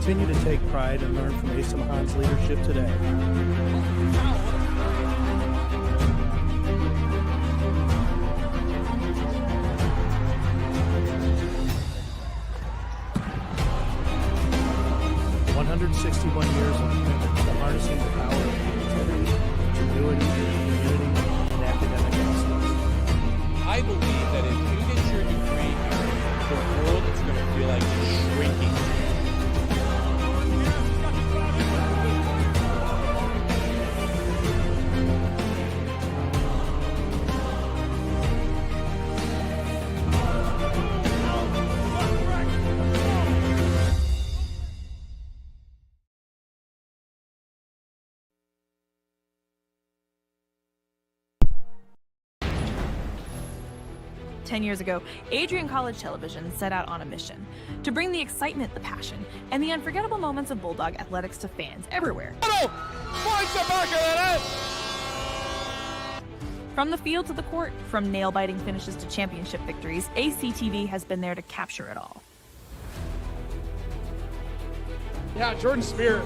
continue to take pride and learn from Asa Mahan's leadership today. Years of commitment to harnessing the power of creativity, ingenuity, community, and academic excellence. I believe that if you get your degree here, the world is going to feel like it's shrinking. Years ago, Adrian College Television set out on a mission to bring the excitement, the passion, and the unforgettable moments of Bulldog athletics to fans everywhere. From the field to the court, from nail-biting finishes to championship victories, ACTV has been there to capture it all. Yeah, Jordan Spear,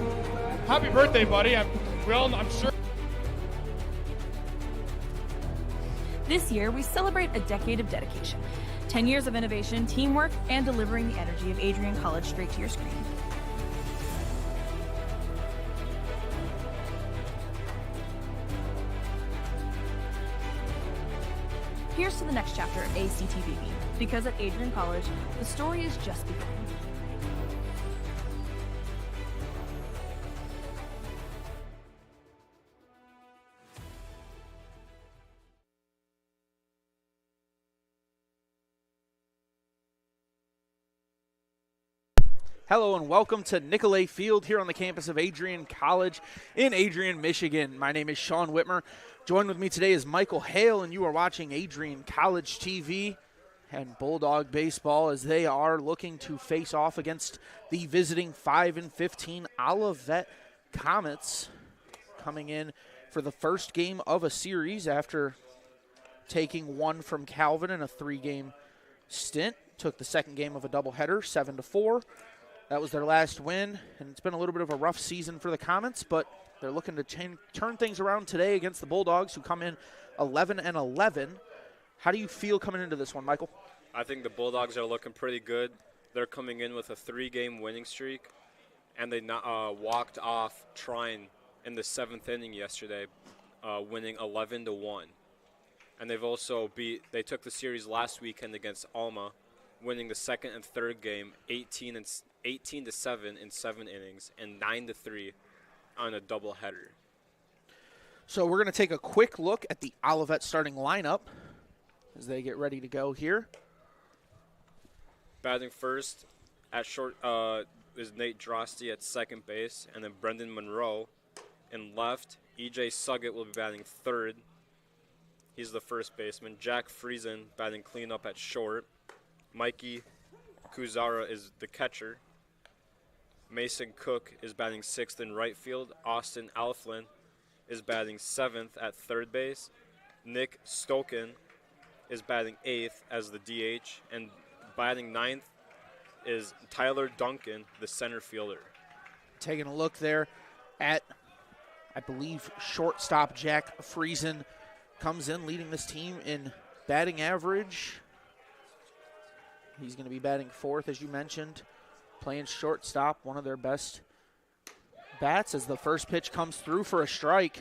happy birthday, buddy. I'm sure. This year, we celebrate a decade of dedication, 10 years of innovation, teamwork, and delivering the energy of Adrian College straight to your screen. Here's to the next chapter of ACTV, because at Adrian College, the story is just beginning. Hello and welcome to Nicolay Field here on the campus of Adrian College in Adrian, Michigan. My name is Sean Whitmer. Joined with me today is Michael Hale, and you are watching Adrian College TV and Bulldog baseball as they are looking to face off against the visiting 5-15 Olivet Comets, coming in for the first game of a series after taking one from Calvin in a 3-game stint. Took the second game of a doubleheader, 7-4. That was their last win, and it's been a little bit of a rough season for the Comets, but they're looking to turn things around today against the Bulldogs, who come in 11-11. How do you feel coming into this one, Michael? I think the Bulldogs are looking pretty good. They're coming in with a 3-game winning streak, and they walked off trying in the 7th inning yesterday, winning 11-1. And they've also they took the series last weekend against Alma, winning the second and third game 18-7 in 7 innings and 9-3 on a doubleheader. So we're going to take a quick look at the Olivet starting lineup as they get ready to go here. Batting first at short is Nate Drosty at second base, and then Brendan Monroe in left. EJ Suggett will be batting third. He's the first baseman. Jack Friesen batting cleanup at short. Mikey Kuzara is the catcher. Mason Cook is batting 6th in right field. Austin Alflin is batting 7th at third base. Nick Stoken is batting 8th as the DH. And batting 9th is Tyler Duncan, the center fielder. Taking a look there at, I believe, shortstop Jack Friesen comes in leading this team in batting average. He's going to be batting 4th, as you mentioned, playing shortstop, one of their best bats as the first pitch comes through for a strike.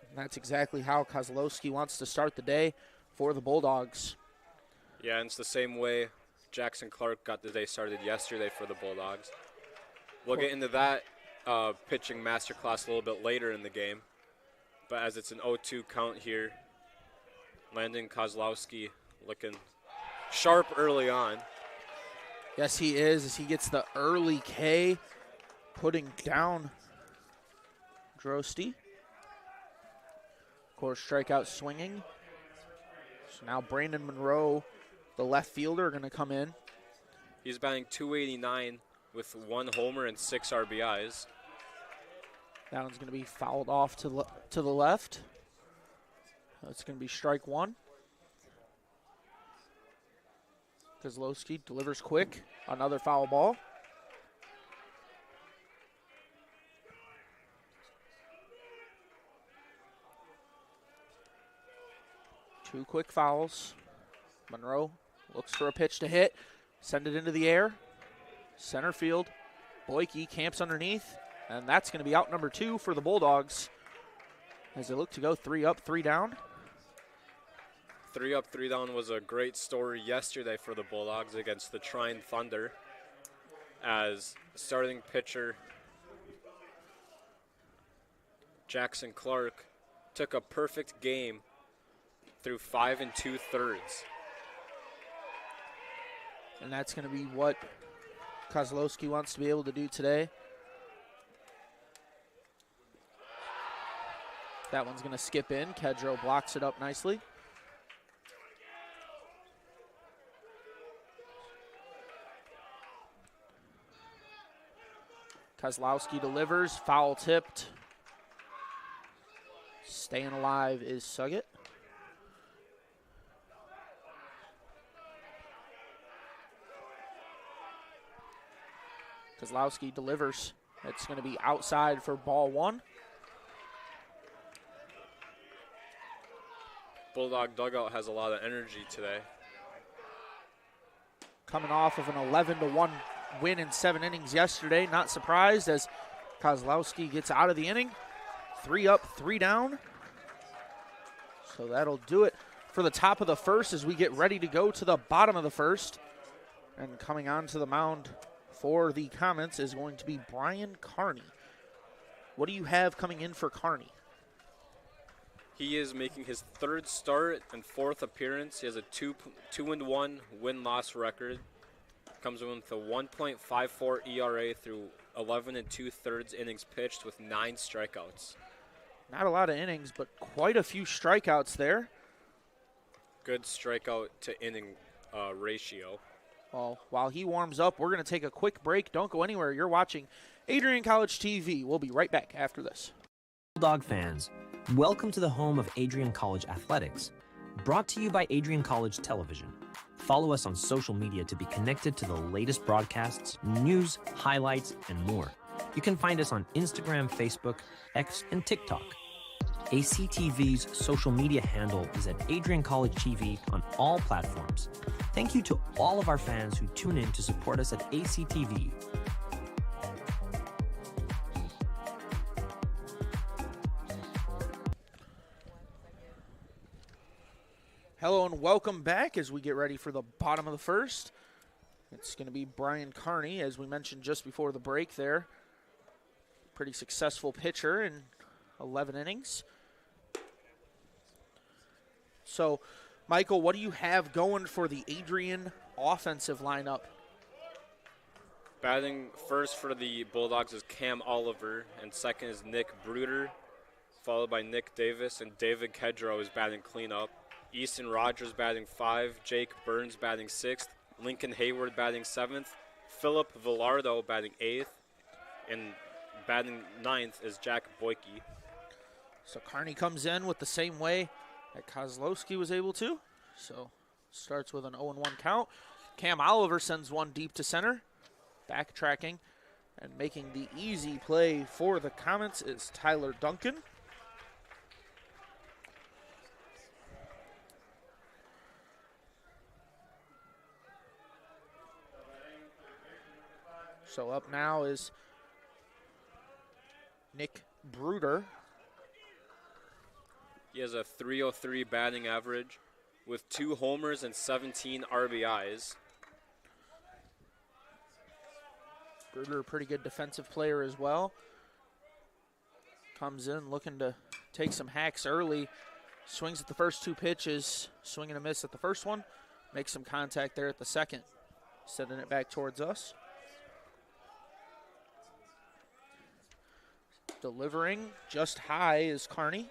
And that's exactly how Kozlowski wants to start the day for the Bulldogs. Yeah, and it's the same way Jackson Clark got the day started yesterday for the Bulldogs. We'll get into that pitching masterclass a little bit later in the game. But as it's an 0-2 count here, Landon Kozlowski looking sharp early on. Yes, he is, as he gets the early K, putting down Drosty. Of course, strikeout swinging. So now Brandon Monroe, the left fielder, are going to come in. He's batting .289 with 1 homer and 6 RBIs. That one's going to be fouled off to the left. That's going to be strike 1. Kozlowski delivers quick. Another foul ball. 2 quick fouls. Monroe looks for a pitch to hit. Send it into the air. Center field. Boyke camps underneath. And that's going to be out number 2 for the Bulldogs as they look to go 3 up, 3 down. 3 up, 3 down was a great story yesterday for the Bulldogs against the Trine Thunder, as starting pitcher Jackson Clark took a perfect game through 5 2/3. And that's going to be what Kozlowski wants to be able to do today. That one's going to skip in. Kedro blocks it up nicely. Kozlowski delivers, foul tipped. Staying alive is Suggett. Kozlowski delivers. It's going to be outside for ball 1. Bulldog dugout has a lot of energy today. Coming off of an 11-1 win in 7 innings yesterday. Not surprised as Kozlowski gets out of the inning. 3 up, 3 down. So that'll do it for the top of the first as we get ready to go to the bottom of the first. And coming onto the mound for the Comets is going to be Brian Carney. What do you have coming in for Carney? He is making his 3rd start and 4th appearance. He has a 2-1 win-loss record. Comes in with a 1.54 ERA through 11 2/3 innings pitched with 9 strikeouts. Not a lot of innings, but quite a few strikeouts there. Good strikeout to inning ratio. Well, while he warms up, we're going to take a quick break. Don't go anywhere. You're watching Adrian College TV. We'll be right back after this. Bulldog fans, welcome to the home of Adrian College Athletics. Brought to you by Adrian College Television. Follow us on social media to be connected to the latest broadcasts, news, highlights, and more. You can find us on Instagram, Facebook, X, and TikTok. ACTV's social media handle is at Adrian College TV on all platforms. Thank you to all of our fans who tune in to support us at ACTV. Hello and welcome back as we get ready for the bottom of the first. It's going to be Brian Carney, as we mentioned just before the break there. Pretty successful pitcher in 11 innings. So, Michael, what do you have going for the Adrian offensive lineup? Batting first for the Bulldogs is Cam Oliver, and second is Nick Bruder, followed by Nick Davis, and David Kedro is batting cleanup. Easton Rogers batting 5, Jake Burns batting 6th, Lincoln Hayward batting 7th, Philip Villardo batting 8th, and batting 9th is Jack Boyke. So Carney comes in with the same way that Kozlowski was able to. So starts with an 0-1 count. Cam Oliver sends one deep to center. Backtracking and making the easy play for the Comets is Tyler Duncan. So up now is Nick Bruder. He has a .303 batting average with 2 homers and 17 RBIs. Bruder, a pretty good defensive player as well. Comes in looking to take some hacks early. Swings at the first 2 pitches. Swing and a miss at the first one. Makes some contact there at the second. Sending it back towards us. Delivering just high is Carney.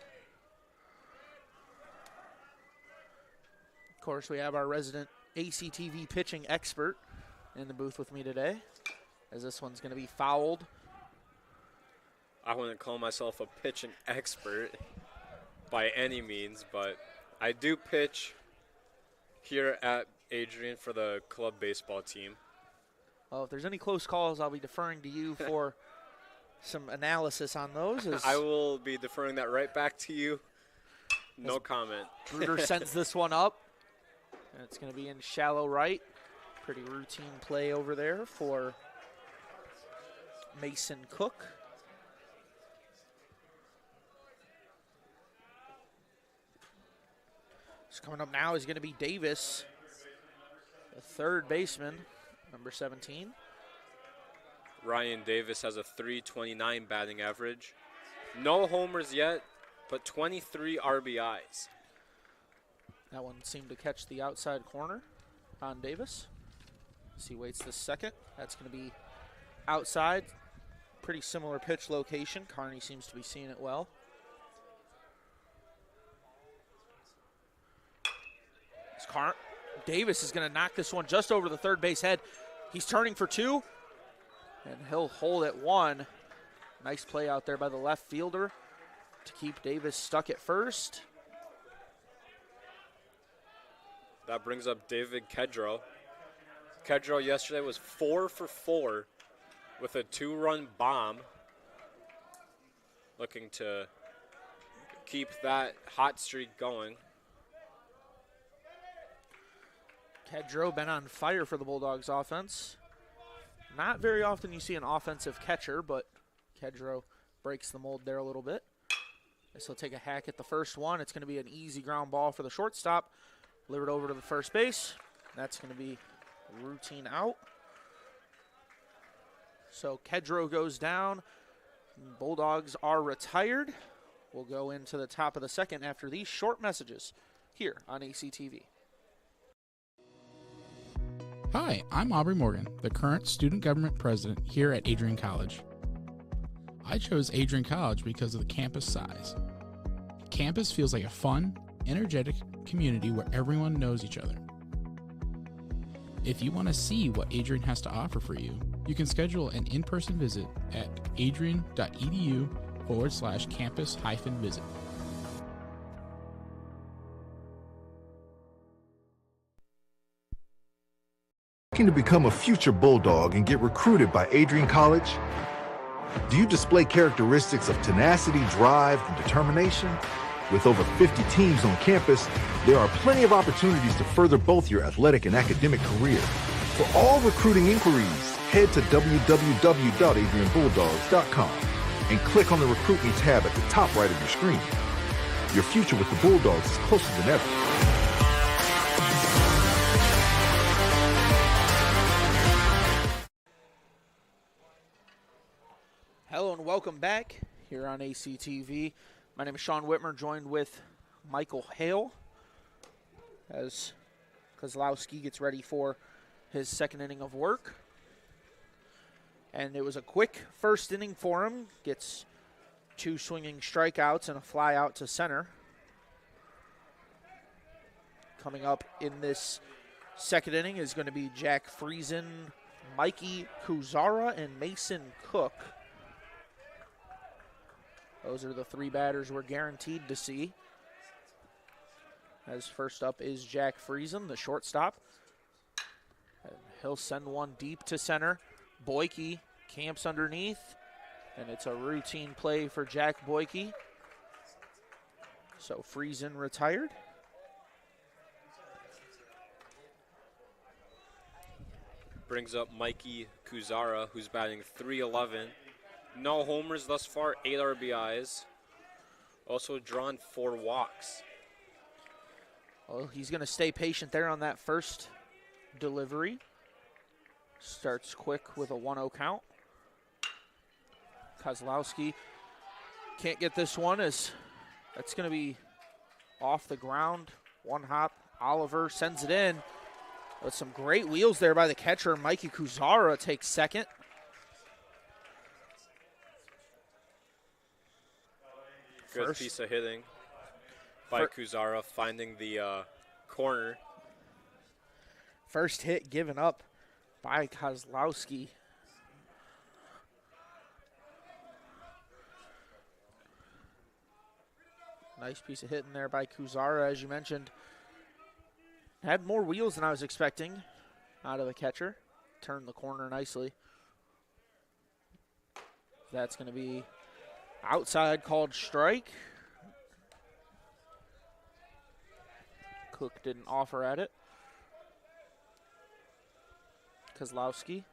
Of course, we have our resident ACTV pitching expert in the booth with me today, as this one's going to be fouled. I wouldn't call myself a pitching expert by any means, but I do pitch here at Adrian for the club baseball team. Well, if there's any close calls, I'll be deferring to you for some analysis on those. I will be deferring that right back to you No comment. Bruder sends this one up. And it's going to be in shallow right. Pretty routine play over there for Mason Cook. So coming up now is going to be Davis, the third baseman, number 17. Ryan Davis has a .329 batting average. No homers yet, but 23 RBIs. That one seemed to catch the outside corner on Davis. As he waits the second. That's going to be outside. Pretty similar pitch location. Carney seems to be seeing it well. Davis is going to knock this one just over the third base head. He's turning for two, and he'll hold at one. Nice play out there by the left fielder to keep Davis stuck at first. That brings up David Kedro. Kedro yesterday was 4 for 4 with a 2-run bomb. Looking to keep that hot streak going. Kedro been on fire for the Bulldogs offense. Not very often you see an offensive catcher, but Kedro breaks the mold there a little bit. This will take a hack at the first one. It's going to be an easy ground ball for the shortstop. Delivered over to the first base. That's going to be a routine out. So Kedro goes down. Bulldogs are retired. We'll go into the top of the second after these short messages here on ACTV. Hi, I'm Aubrey Morgan, the current student government president here at Adrian College. I chose Adrian College because of the campus size. Campus feels like a fun, energetic community where everyone knows each other. If you want to see what Adrian has to offer for you, you can schedule an in-person visit at adrian.edu/campus-visit. Looking to become a future Bulldog and get recruited by Adrian College? Do you display characteristics of tenacity, drive, and determination? With over 50 teams on campus, there are plenty of opportunities to further both your athletic and academic career. For all recruiting inquiries, head to www.adrianbulldogs.com and click on the Recruit Me tab at the top right of your screen. Your future with the Bulldogs is closer than ever. Hello and welcome back here on ACTV. My name is Sean Whitmer, joined with Michael Hale as Kozlowski gets ready for his second inning of work. And it was a quick first inning for him. Gets 2 swinging strikeouts and a fly out to center. Coming up in this second inning is going to be Jack Friesen, Mikey Kuzara, and Mason Cook. Those are the 3 batters we're guaranteed to see. As first up is Jack Friesen, the shortstop. And he'll send one deep to center. Boyke camps underneath, and it's a routine play for Jack Boyke. So Friesen retired. Brings up Mikey Kuzara, who's batting .311. No homers thus far, 8 RBIs. Also drawn 4 walks. Well, he's going to stay patient there on that first delivery. Starts quick with a 1-0 count. Kozlowski can't get this one as that's going to be off the ground. One hop. Oliver sends it in. With some great wheels there by the catcher. Mikey Kuzara takes second. Good piece of hitting by Kuzara, finding the corner. First hit given up by Kozlowski. Nice piece of hitting there by Kuzara, as you mentioned. Had more wheels than I was expecting out of the catcher. Turned the corner nicely. That's going to be outside called strike. Cook didn't offer at it. Kozlowski.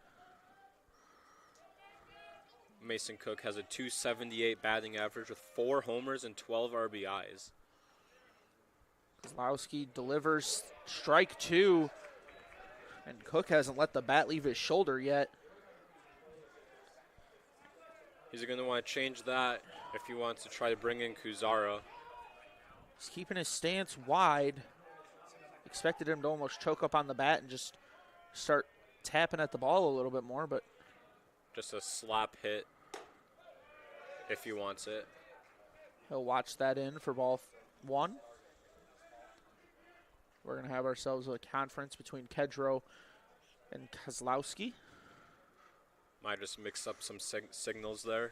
Mason Cook has a .278 batting average with 4 homers and 12 RBIs. Kozlowski delivers strike 2. And Cook hasn't let the bat leave his shoulder yet. He's going to want to change that if he wants to try to bring in Kuzara. He's keeping his stance wide. Expected him to almost choke up on the bat and just start tapping at the ball a little bit more, but just a slap hit if he wants it. He'll watch that in for ball 1. We're going to have ourselves a conference between Kedro and Kozlowski. Might just mix up some signals there.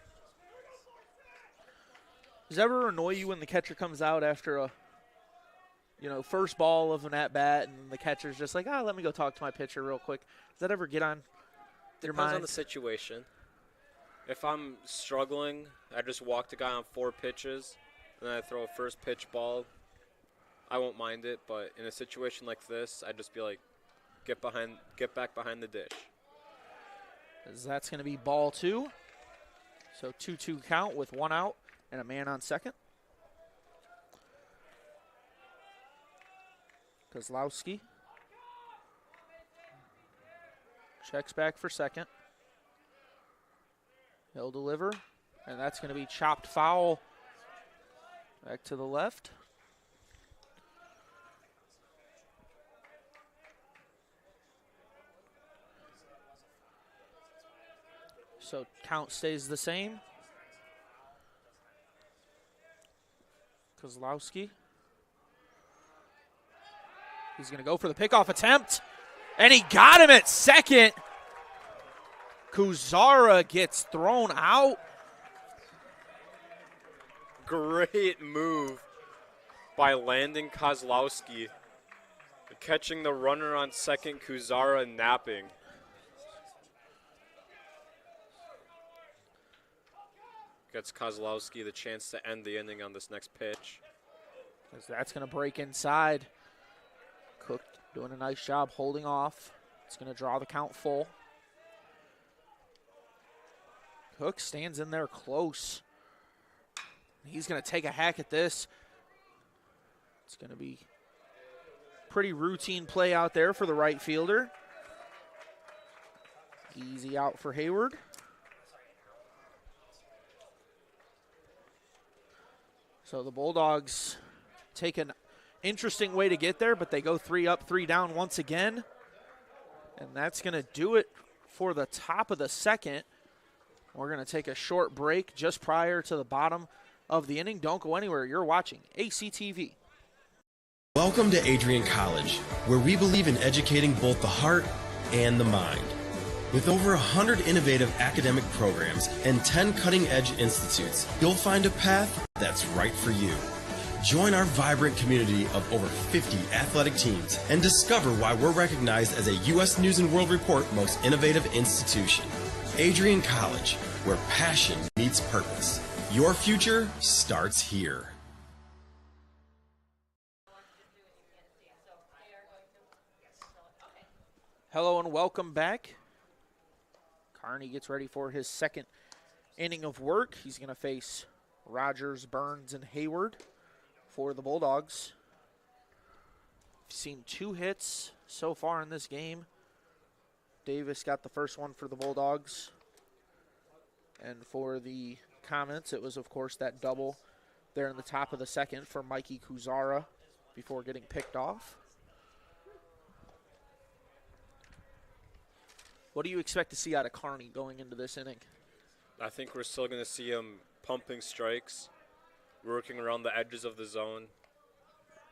Does it ever annoy you when the catcher comes out after a, first ball of an at-bat and the catcher's just like, let me go talk to my pitcher real quick? Does that ever get on your mind? Depends on the situation. If I'm struggling, I just walk the guy on 4 pitches, and then I throw a first pitch ball. I won't mind it, but in a situation like this, I'd just be like, get back behind the dish. As that's going to be ball 2. So 2-2 count with 1 out and a man on second. Kozlowski checks back for second. He'll deliver, and that's going to be chopped foul back to the left. So count stays the same. Kozlowski. He's going to go for the pickoff attempt, and he got him at second. Kuzara gets thrown out. Great move by Landon Kozlowski. Catching the runner on second, Kuzara napping. Gets Kozlowski the chance to end the inning on this next pitch. As that's going to break inside. Cook doing a nice job holding off. It's going to draw the count full. Cook stands in there close. He's going to take a hack at this. It's going to be pretty routine play out there for the right fielder. Easy out for Hayward. So the Bulldogs take an interesting way to get there, but they go 3 up, 3 down once again. And that's going to do it for the top of the second. We're going to take a short break just prior to the bottom of the inning. Don't go anywhere. You're watching ACTV. Welcome to Adrian College, where we believe in educating both the heart and the mind. With over 100 innovative academic programs and 10 cutting-edge institutes, you'll find a path that's right for you. Join our vibrant community of over 50 athletic teams and discover why we're recognized as a U.S. News & World Report Most Innovative Institution. Adrian College, where passion meets purpose. Your future starts here. Hello and welcome back. Carney gets ready for his second inning of work. He's going to face Rogers, Burns, and Hayward for the Bulldogs. We've seen 2 hits so far in this game. Davis got the first one for the Bulldogs. And for the Comets, it was, of course, that double there in the top of the second for Mikey Kuzara before getting picked off. What do you expect to see out of Carney going into this inning? I think we're still going to see him pumping strikes, working around the edges of the zone.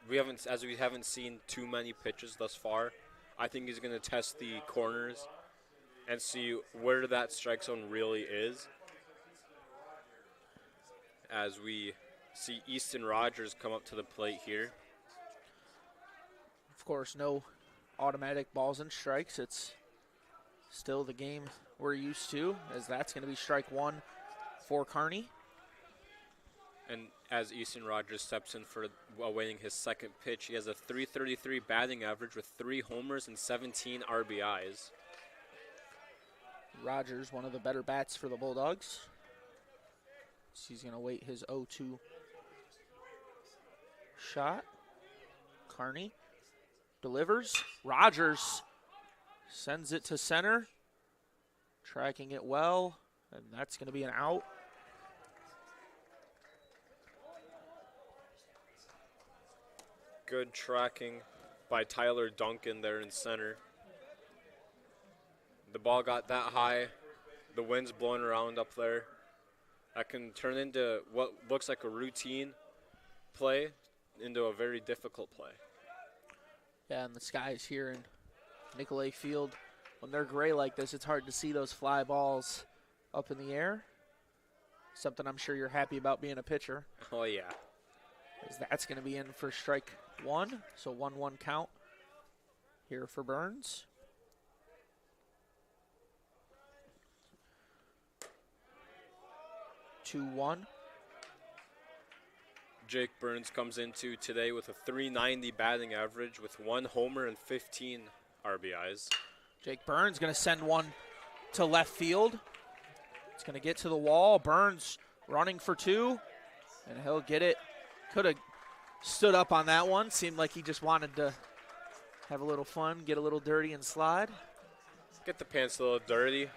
We haven't seen too many pitches thus far. I think he's going to test the corners and see where that strike zone really is. As we see Easton Rogers come up to the plate here. Of course, no automatic balls and strikes. It's still the game we're used to, as that's going to be strike 1 for Carney. And as Easton Rogers steps in for awaiting his second pitch, he has a .333 batting average with 3 homers and 17 RBIs. Rogers, one of the better bats for the Bulldogs. So he's going to wait his 0-2 shot. Carney delivers. Rogers sends it to center. Tracking it well, and that's going to be an out. Good tracking by Tyler Duncan there in center. The ball got that high. The wind's blowing around up there. That can turn into what looks like a routine play into a very difficult play. Yeah, and the skies here in Nicolay Field, when they're gray like this, it's hard to see those fly balls up in the air. Something I'm sure you're happy about being a pitcher. Oh, yeah. As that's going to be in for strike 1, so 1-1 count here for Burns. (2-1). Jake Burns comes into today with a .390 batting average with 1 homer and 15 RBIs. Jake Burns going to send one to left field. It's going to get to the wall. Burns running for 2, and he'll get it. Could have stood up on that one. Seemed like he just wanted to have a little fun, get a little dirty, and slide. Get the pants a little dirty.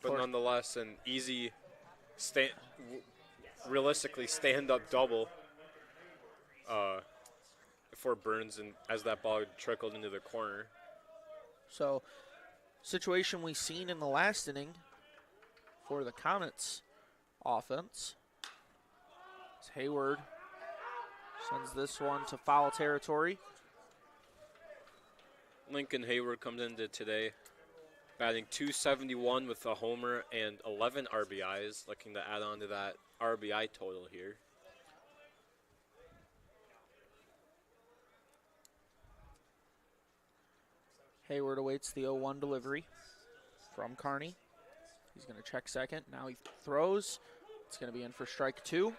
But nonetheless, an easy, realistically stand-up double for Burns, and as that ball trickled into the corner. So, situation we seen in the last inning for the Comets offense. As Hayward sends this one to foul territory. Lincoln Hayward comes into today batting .271 with a homer and 11 RBIs, looking to add on to that RBI total here. Hayward awaits the 0-1 delivery from Carney. He's going to check second. Now he throws. It's going to be in for strike 2.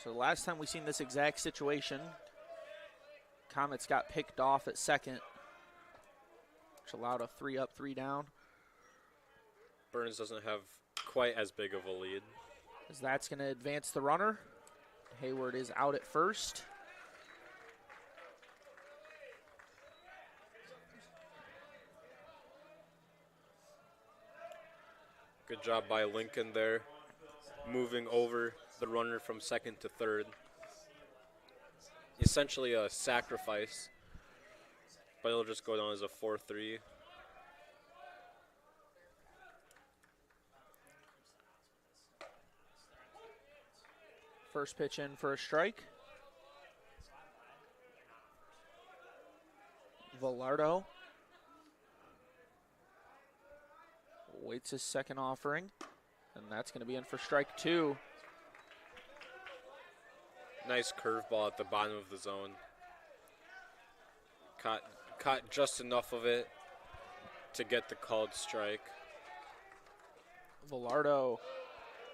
So the last time we seen this exact situation, Comets got picked off at second, which allowed a 3-up, 3-down. Burns doesn't have quite as big of a lead. As that's going to advance the runner. Hayward is out at first. Good job by Lincoln there, moving over the runner from second to third. Essentially a sacrifice, but it'll just go down as a 4-3. First pitch in for a strike. Velardo waits his second offering, and that's going to be in for strike 2. Nice curveball at the bottom of the zone. Caught just enough of it to get the called strike. Velardo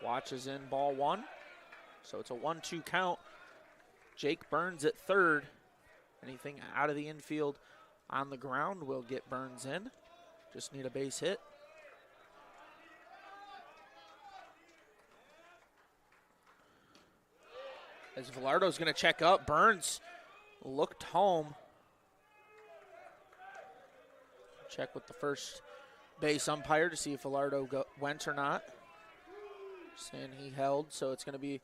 watches in ball 1. So it's a 1-2 count. Jake Burns at third. Anything out of the infield on the ground will get Burns in. Just need a base hit. As Velardo's going to check up, Burns looked home. Check with the first base umpire to see if Velardo went or not. Saying he held, so it's going to be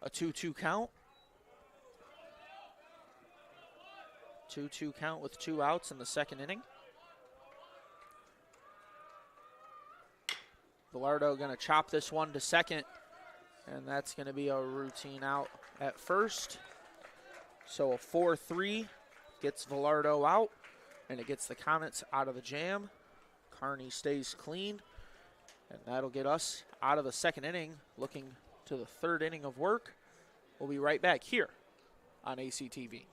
a 2-2 count. 2-2 count with 2 outs in the second inning. Velardo going to chop this one to second, and that's going to be a routine out at first. So a 4-3 gets Velardo out, and it gets the Comets out of the jam. Carney stays clean, and that'll get us out of the second inning, looking to the third inning of work. We'll be right back here on ACTV.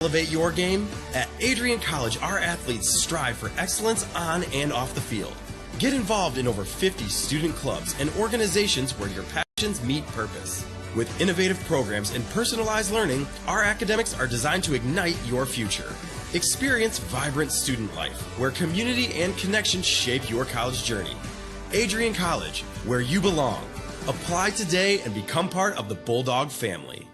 Elevate your game? At Adrian College, our athletes strive for excellence on and off the field. Get involved in over 50 student clubs and organizations where your passions meet purpose. With innovative programs and personalized learning, our academics are designed to ignite your future. Experience vibrant student life, where community and connection shape your college journey. Adrian College, where you belong. Apply today and become part of the Bulldog family.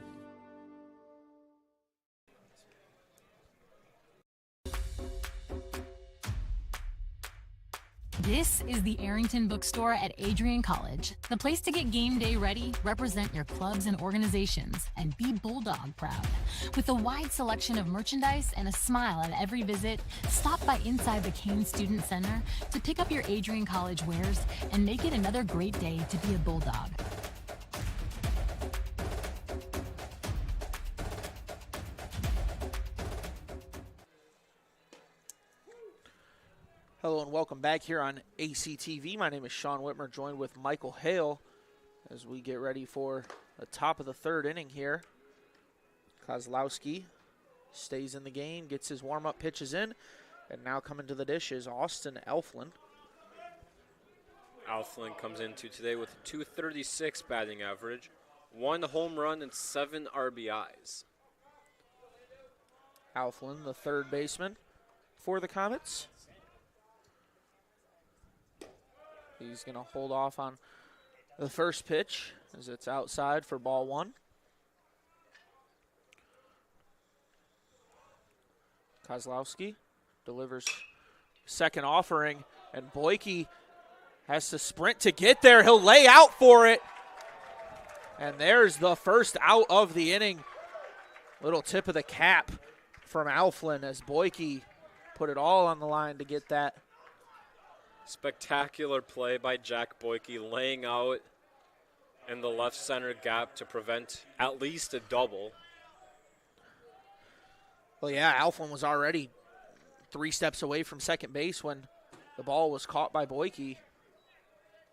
This is the Arrington Bookstore at Adrian College, the place to get game day ready, represent your clubs and organizations, and be Bulldog proud. With a wide selection of merchandise and a smile at every visit, stop by inside the Kane Student Center to pick up your Adrian College wares and make it another great day to be a Bulldog. Hello and welcome back here on ACTV. My name is Sean Whitmer, joined with Michael Hale as we get ready for the top of the third inning here. Kozlowski stays in the game, gets his warm-up pitches in, and now coming to the dish is Austin Elflin. Elflin comes into today with a .236 batting average, 1 home run and 7 RBIs. Elflin, the third baseman for the Comets. He's going to hold off on the first pitch as it's outside for ball one. Kozlowski delivers second offering, and Boyke has to sprint to get there. He'll lay out for it. And there's the first out of the inning. Little tip of the cap from Elflin as Boyke put it all on the line to get that. Spectacular play by Jack Boyke, laying out in the left center gap to prevent at least a double. Well, yeah, Elflin was already 3 steps away from second base when the ball was caught by Boyke.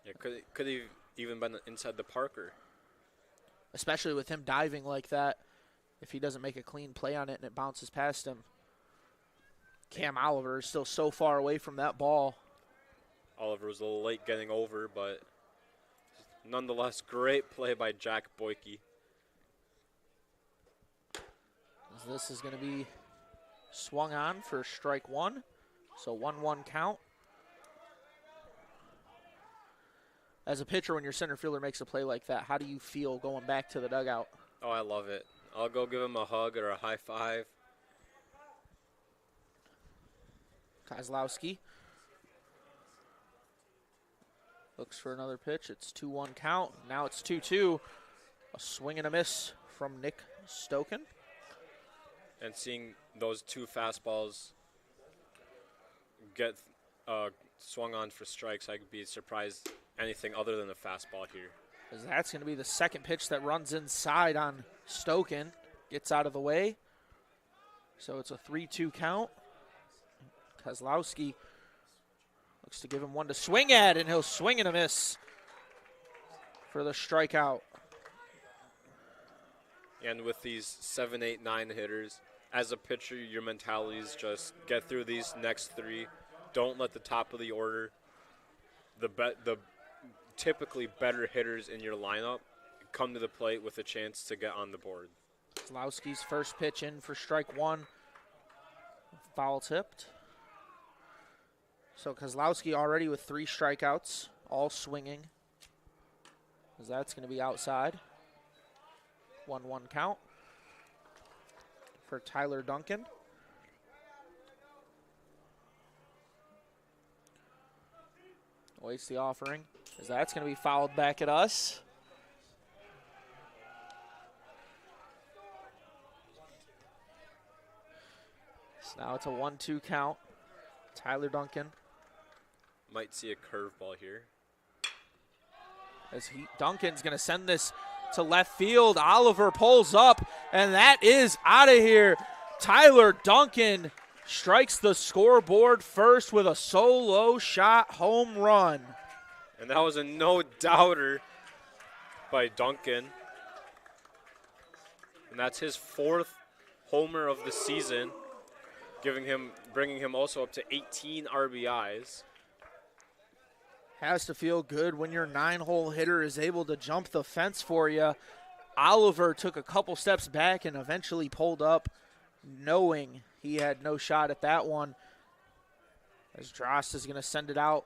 Yeah, could have even been inside the Parker. Especially with him diving like that, if he doesn't make a clean play on it and it bounces past him. Cam Oliver is still so far away from that ball. Oliver was a little late getting over, but nonetheless, great play by Jack Boyke. This is going to be swung on for strike one, so 1-1 count. As a pitcher, when your center fielder makes a play like that, how do you feel going back to the dugout? Oh, I love it. I'll go give him a hug or a high five. Kozlowski looks for another pitch. It's 2-1 count. Now it's 2-2. A swing and a miss from Nick Stoken. And seeing those 2 fastballs get swung on for strikes, I'd be surprised anything other than a fastball here. As that's going to be the second pitch that runs inside on Stoken. Gets out of the way. So it's a 3-2 count. Kozlowski looks to give him one to swing at, and he'll swing and a miss for the strikeout. And with these 7, 8, 9 hitters, as a pitcher, your mentality is just get through these next 3. Don't let the top of the order, the typically better hitters in your lineup, come to the plate with a chance to get on the board. Kozlowski's first pitch in for strike one. Foul tipped. So Kozlowski already with 3 strikeouts, all swinging. As that's going to be outside. 1-1 count for Tyler Duncan. Waits the offering, as that's going to be fouled back at us. So now it's a 1-2 count. Tyler Duncan. Might see a curveball here. As Duncan's going to send this to left field. Oliver pulls up, and that is out of here. Tyler Duncan strikes the scoreboard first with a solo shot home run. And that was a no-doubter by Duncan. And that's his 4th homer of the season, bringing him also up to 18 RBIs. Has to feel good when your 9-hole hitter is able to jump the fence for you. Olivet took a couple steps back and eventually pulled up, knowing he had no shot at that one. As Drost is going to send it out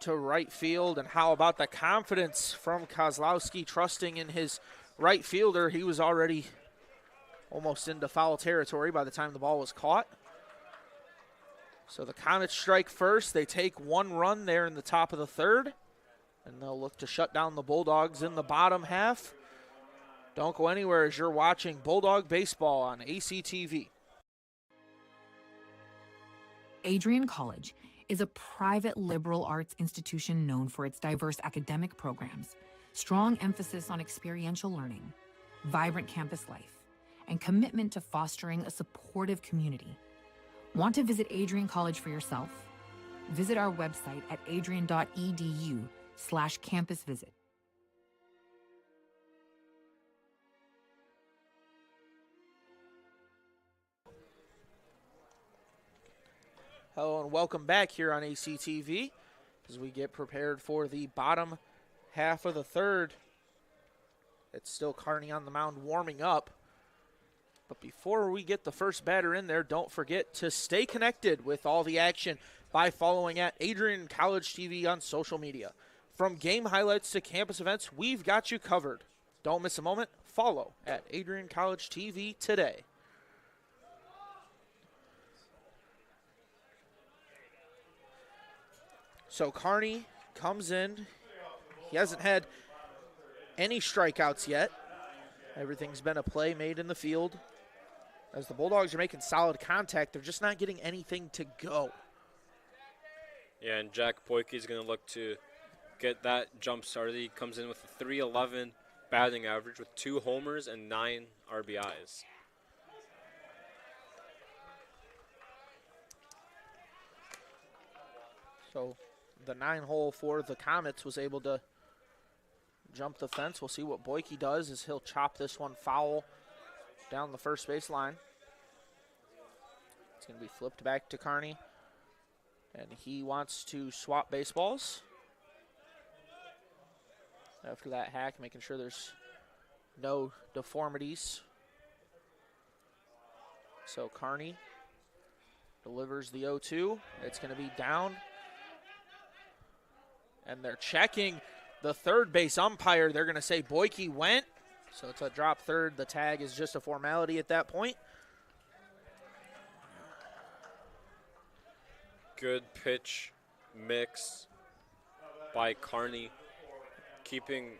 to right field. And how about the confidence from Kozlowski, trusting in his right fielder? He was already almost into foul territory by the time the ball was caught. So the Comets strike first. They take 1 run there in the top of the 3rd, and they'll look to shut down the Bulldogs in the bottom half. Don't go anywhere as you're watching Bulldog Baseball on ACTV. Adrian College is a private liberal arts institution known for its diverse academic programs, strong emphasis on experiential learning, vibrant campus life, and commitment to fostering a supportive community. Want to visit Adrian College for yourself? Visit our website at adrian.edu/campus visit. Hello and welcome back here on ACTV as we get prepared for the bottom half of the 3rd. It's still Kearney on the mound warming up. But before we get the first batter in there, don't forget to stay connected with all the action by following at Adrian College TV on social media. From game highlights to campus events, we've got you covered. Don't miss a moment. Follow at Adrian College TV today. So Kearney comes in. He hasn't had any strikeouts yet. Everything's been a play made in the field. As the Bulldogs are making solid contact, they're just not getting anything to go. Yeah, and Jack Boyke is going to look to get that jump started. He comes in with a .311 batting average with 2 homers and 9 RBIs. So the 9-hole for the Comets was able to jump the fence. We'll see what Boyke does as he'll chop this one foul down the first base line. It's going to be flipped back to Kearney. And he wants to swap baseballs. After that hack, making sure there's no deformities. So Kearney delivers the 0-2. It's going to be down. And they're checking the third base umpire. They're going to say Boyke went. So it's a drop third. The tag is just a formality at that point. Good pitch mix by Kearney, keeping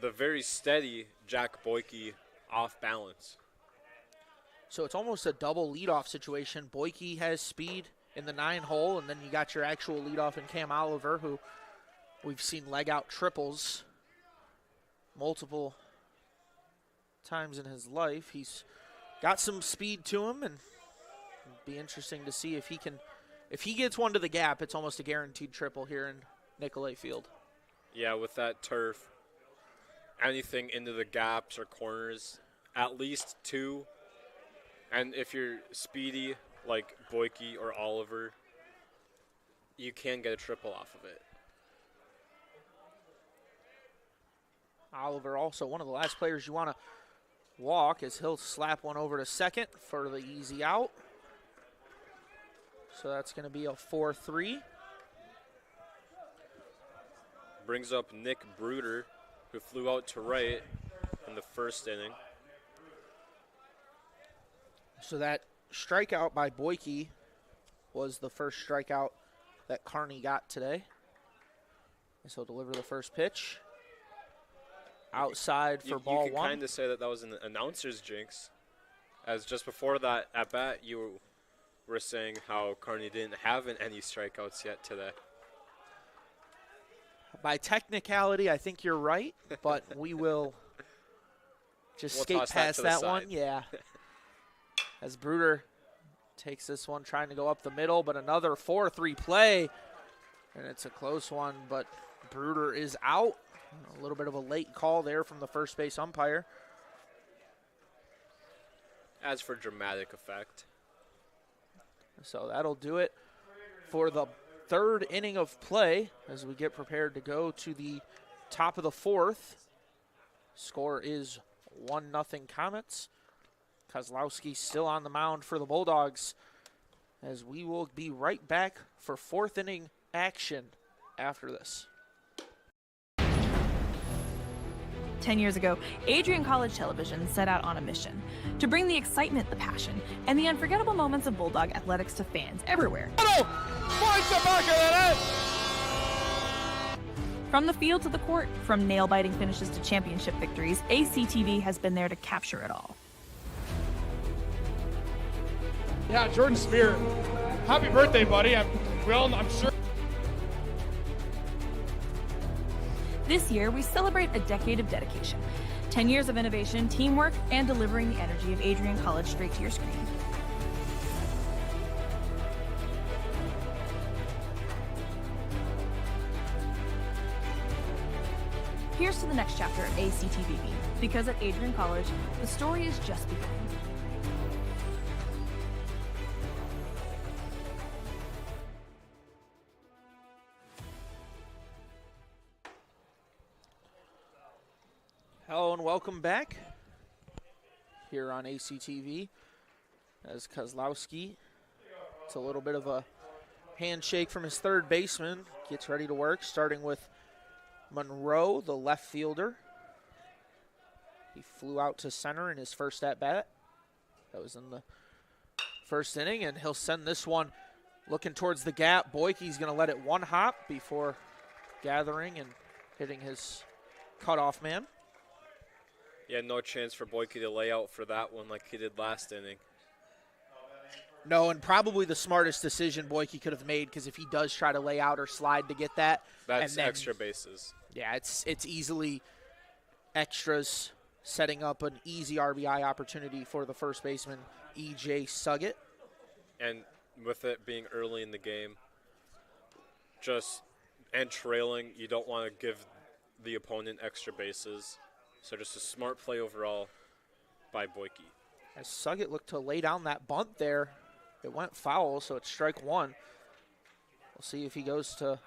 the very steady Jack Boyke off balance. So it's almost a double leadoff situation. Boyke has speed in the 9-hole, and then you got your actual leadoff in Cam Olivet, who we've seen leg out triples multiple times in his life. He's got some speed to him, and it'll be interesting to see if he can. If he gets one to the gap, it's almost a guaranteed triple here in Nicolay Field. Yeah, with that turf, anything into the gaps or corners, at least 2. And if you're speedy like Boyke or Oliver, you can get a triple off of it. Oliver also one of the last players you want to walk as he'll slap one over to second for the easy out. So that's going to be a 4-3. Brings up Nick Bruder, who flew out to right in the first inning. So that strikeout by Boyke was the first strikeout that Kearney got today. And so deliver the first pitch. Outside for ball 1. You can kind of say that was an announcer's jinx, as just before that at bat you were saying how Kearney didn't have any strikeouts yet today. By technicality, I think you're right, but we will just skate past that one. Yeah. As Bruder takes this one, trying to go up the middle, but another 4-3 play, and it's a close one, but Bruder is out. A little bit of a late call there from the first base umpire. As for dramatic effect. So that'll do it for the third inning of play as we get prepared to go to the top of the fourth. Score is 1-0 Comets. Kozlowski still on the mound for the Bulldogs, as we will be right back for fourth inning action after this. 10 years ago, Adrian College Television set out on a mission to bring the excitement, the passion, and the unforgettable moments of Bulldog athletics to fans everywhere. Finds the back of the net. From the field to the court, from nail-biting finishes to championship victories, ACTV has been there to capture it all. Yeah, Jordan Spear. Happy birthday, buddy. I'm sure. This year, we celebrate a decade of dedication, 10 years of innovation, teamwork, and delivering the energy of Adrian College straight to your screen. Here's to the next chapter of ACTV, because at Adrian College, the story is just beginning. Hello and welcome back here on ACTV as Kozlowski, it's a little bit of a handshake from his third baseman, gets ready to work, starting with Monroe, the left fielder. He flew out to center in his first at-bat. That was in the first inning, and he'll send this one looking towards the gap. Boyke's going to let it one hop before gathering and hitting his cutoff man. Yeah, no chance for Boyke to lay out for that one like he did last inning. No, and probably the smartest decision Boyke could have made, because if he does try to lay out or slide to get that, that's then, extra bases. Yeah, it's easily extras, setting up an easy RBI opportunity for the first baseman, E.J. Suggett. And with it being early in the game, and trailing, you don't want to give the opponent extra bases. So just a smart play overall by Boyke. As Suggett looked to lay down that bunt there, it went foul, so it's strike one. We'll see if he goes to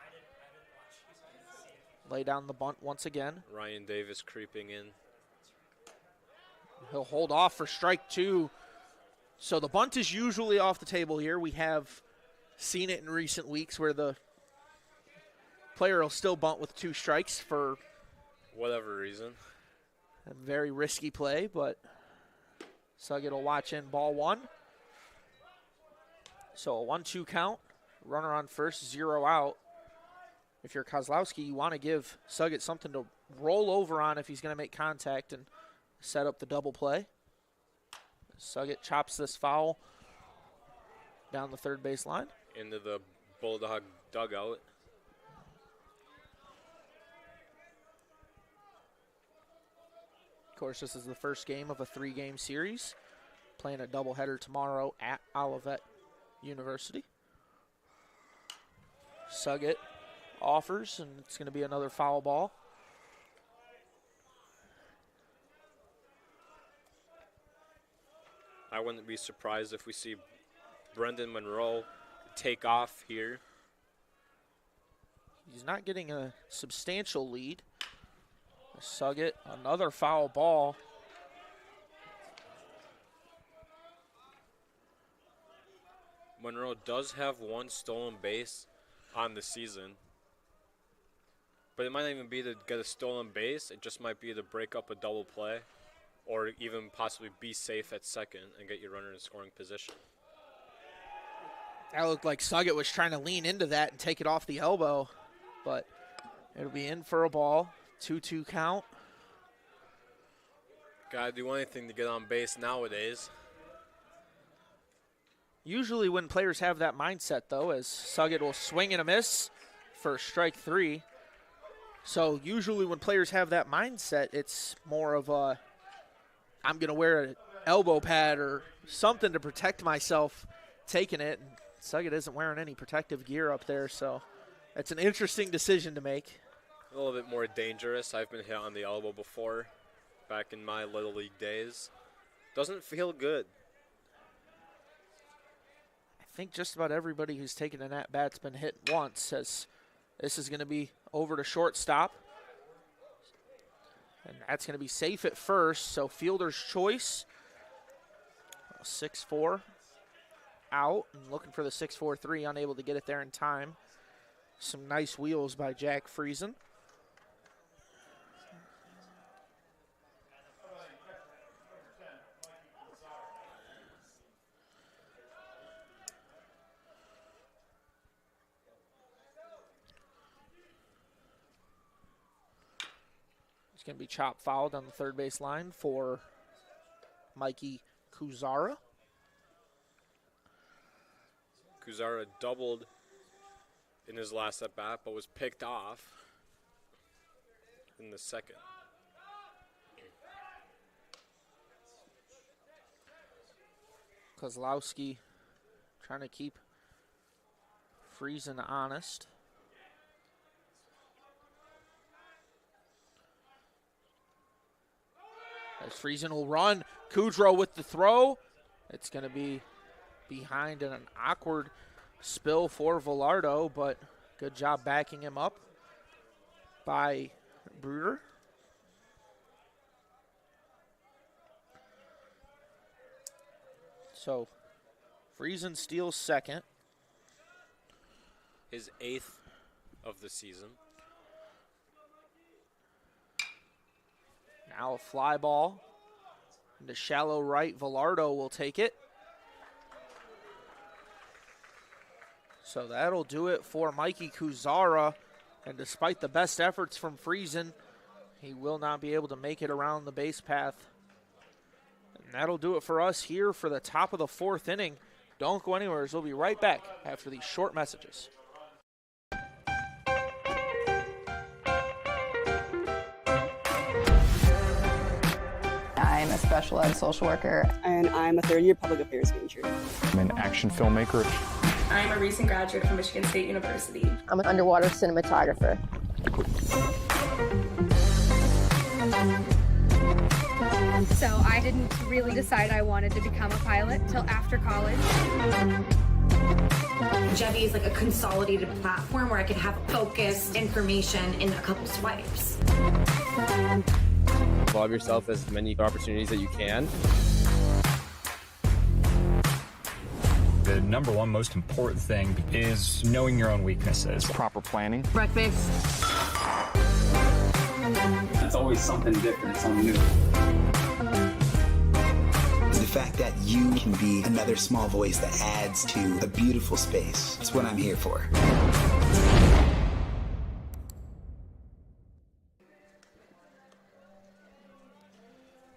lay down the bunt once again. Ryan Davis creeping in. He'll hold off for strike two. So the bunt is usually off the table here. We have seen it in recent weeks where the player will still bunt with 2 strikes for whatever reason. A very risky play, but Suggett will watch in ball one. So a 1-2 count, runner on first, 0 out. If you're Kozlowski, you want to give Suggett something to roll over on if he's going to make contact and set up the double play. Suggett chops this foul down the third base line. Into the Bulldog dugout. Of course, this is the first game of a 3-game series, playing a doubleheader tomorrow at Olivet University. Suggett offers, and it's going to be another foul ball. I wouldn't be surprised if we see Brendan Monroe take off here. He's not getting a substantial lead. Suggett, another foul ball. Monroe does have 1 stolen base on the season. But it might not even be to get a stolen base. It just might be to break up a double play or even possibly be safe at second and get your runner in scoring position. That looked like Suggett was trying to lean into that and take it off the elbow, but it'll be in for a ball. 2-2 count. Gotta do anything to get on base nowadays. Usually when players have that mindset, though, as Suggett will swing and a miss for strike 3. So usually when players have that mindset, it's more of a, I'm going to wear an elbow pad or something to protect myself taking it. And Suggett isn't wearing any protective gear up there, so it's an interesting decision to make. A little bit more dangerous. I've been hit on the elbow before back in my Little League days. Doesn't feel good. think just about everybody who's taken an at-bat's been hit once, as this is going to be over to shortstop. And that's going to be safe at first, so fielder's choice. 6-4 out, and looking for the 6-4-3, unable to get it there in time. Some nice wheels by Jack Friesen. It's going to be chop fouled on the third base line for Mikey Kuzara. Kuzara doubled in his last at bat, but was picked off in the second. Kozlowski trying to keep Friesen honest. As Friesen will run, Kudrow with the throw. It's going to be behind in an awkward spill for Velardo, but good job backing him up by Bruder. So Friesen steals second. His 8th of the season. Now a fly ball into shallow right. Velardo will take it. So that'll do it for Mikey Kuzara. And despite the best efforts from Friesen, he will not be able to make it around the base path. And that'll do it for us here for the top of the 4th inning. Don't go anywhere, as we'll be right back after these short messages. I'm a special ed social worker. And I'm a third-year public affairs major. I'm an action filmmaker. I'm a recent graduate from Michigan State University. I'm an underwater cinematographer. So I didn't really decide I wanted to become a pilot till after college. Jevy is like a consolidated platform where I could have focused information in a couple swipes. Involve yourself as many opportunities that you can. The number one most important thing is knowing your own weaknesses. Proper planning. Breakfast. It's always something different, something new. The fact that you can be another small voice that adds to a beautiful space. That's what I'm here for.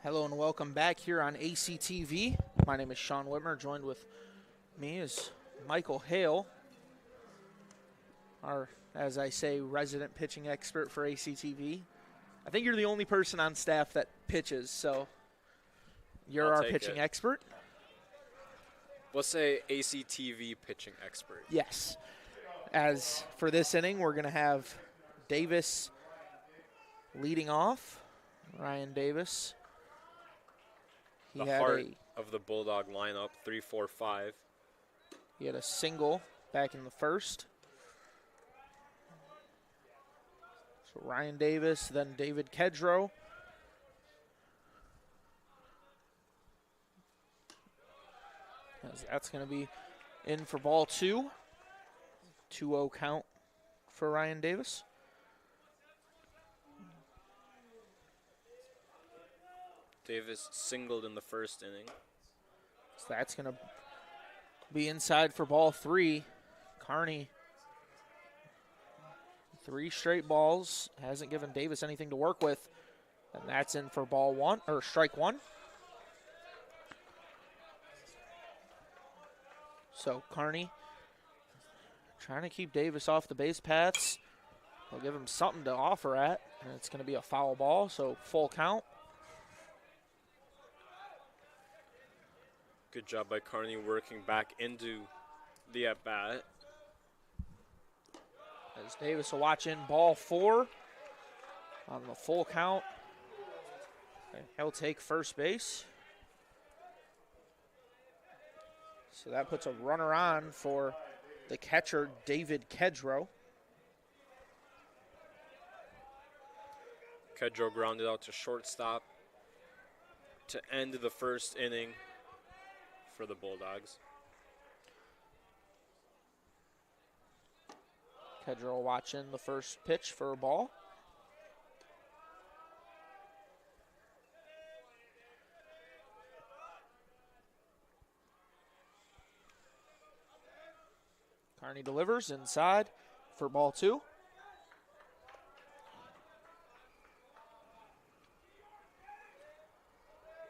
Hello and welcome back here on ACTV. My name is Sean Whitmer. Joined with me is Michael Hale, our, as I say, resident pitching expert for ACTV. I think you're the only person on staff that pitches, so you're our pitching expert. We'll say ACTV pitching expert. Yes. As for this inning, we're going to have Davis leading off. Ryan Davis. The heart of the Bulldog lineup, 3-4-5. He had a single back in the first. So Ryan Davis, then David Kedrow. As that's going to be in for ball 2. 2-0 count for Ryan Davis. Davis singled in the first inning. So that's going to be inside for ball 3. Carney, 3 straight balls, hasn't given Davis anything to work with. And that's in for ball 1, or strike 1. So Carney trying to keep Davis off the base paths. They'll give him something to offer at, and it's going to be a foul ball, so full count. Good job by Carney working back into the at-bat. As Davis will watch in ball 4 on the full count. And he'll take first base. So that puts a runner on for the catcher, David Kedro. Kedro grounded out to shortstop to end the first inning for the Bulldogs. Kedro watching the first pitch for a ball. Carney delivers inside for ball 2.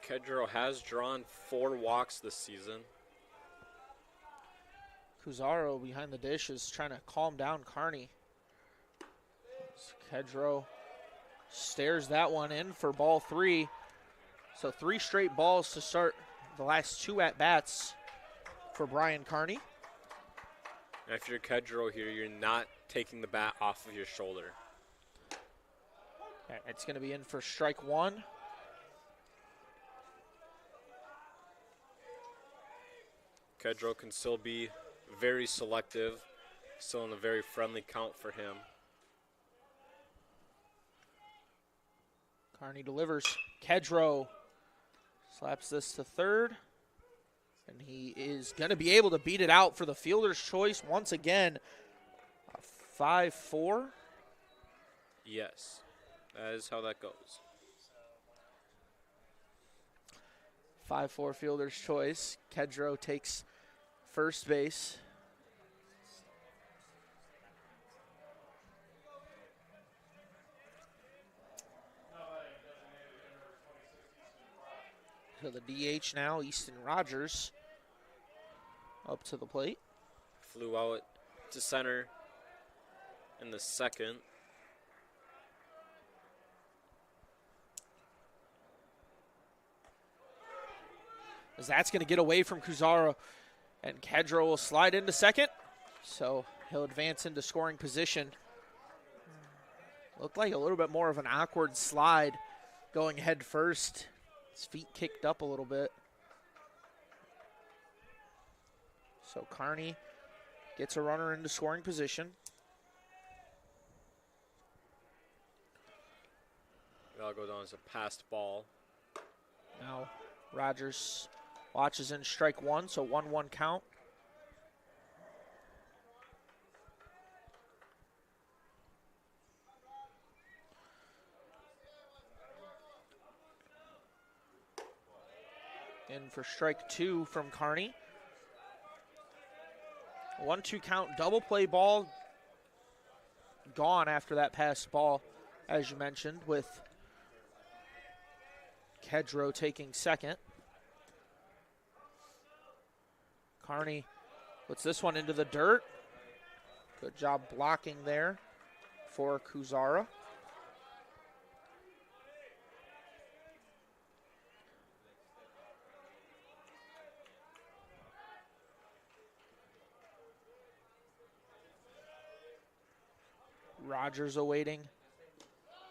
Kedro has drawn 4 walks this season. Cusaro behind the dish is trying to calm down Carney. Kedro stares that one in for ball 3. So 3 straight balls to start the last 2 at-bats for Brian Carney. And if you're Kedro here, you're not taking the bat off of your shoulder. It's going to be in for strike 1. Kedro can still be very selective, still in a very friendly count for him. Carney delivers. Kedro slaps this to third. And he is going to be able to beat it out for the fielder's choice once again. 5-4. Yes, that is how that goes. 5-4 fielder's choice. Kedro takes first base. So the DH now, Easton Rogers, up to the plate. Flew out to center in the second. As that's going to get away from Cusaro, and Kedro will slide into second. So he'll advance into scoring position. Looked like a little bit more of an awkward slide going head first. His feet kicked up a little bit. So Carney gets a runner into scoring position. That'll go down as a passed ball. Now Rogers watches in strike 1, so 1-1 count. In for strike 2 from Carney. 1-2 count, double play ball. Gone after that passed ball, as you mentioned, with Kedro taking second. Carney puts this one into the dirt. Good job blocking there for Cusaro. Rogers awaiting.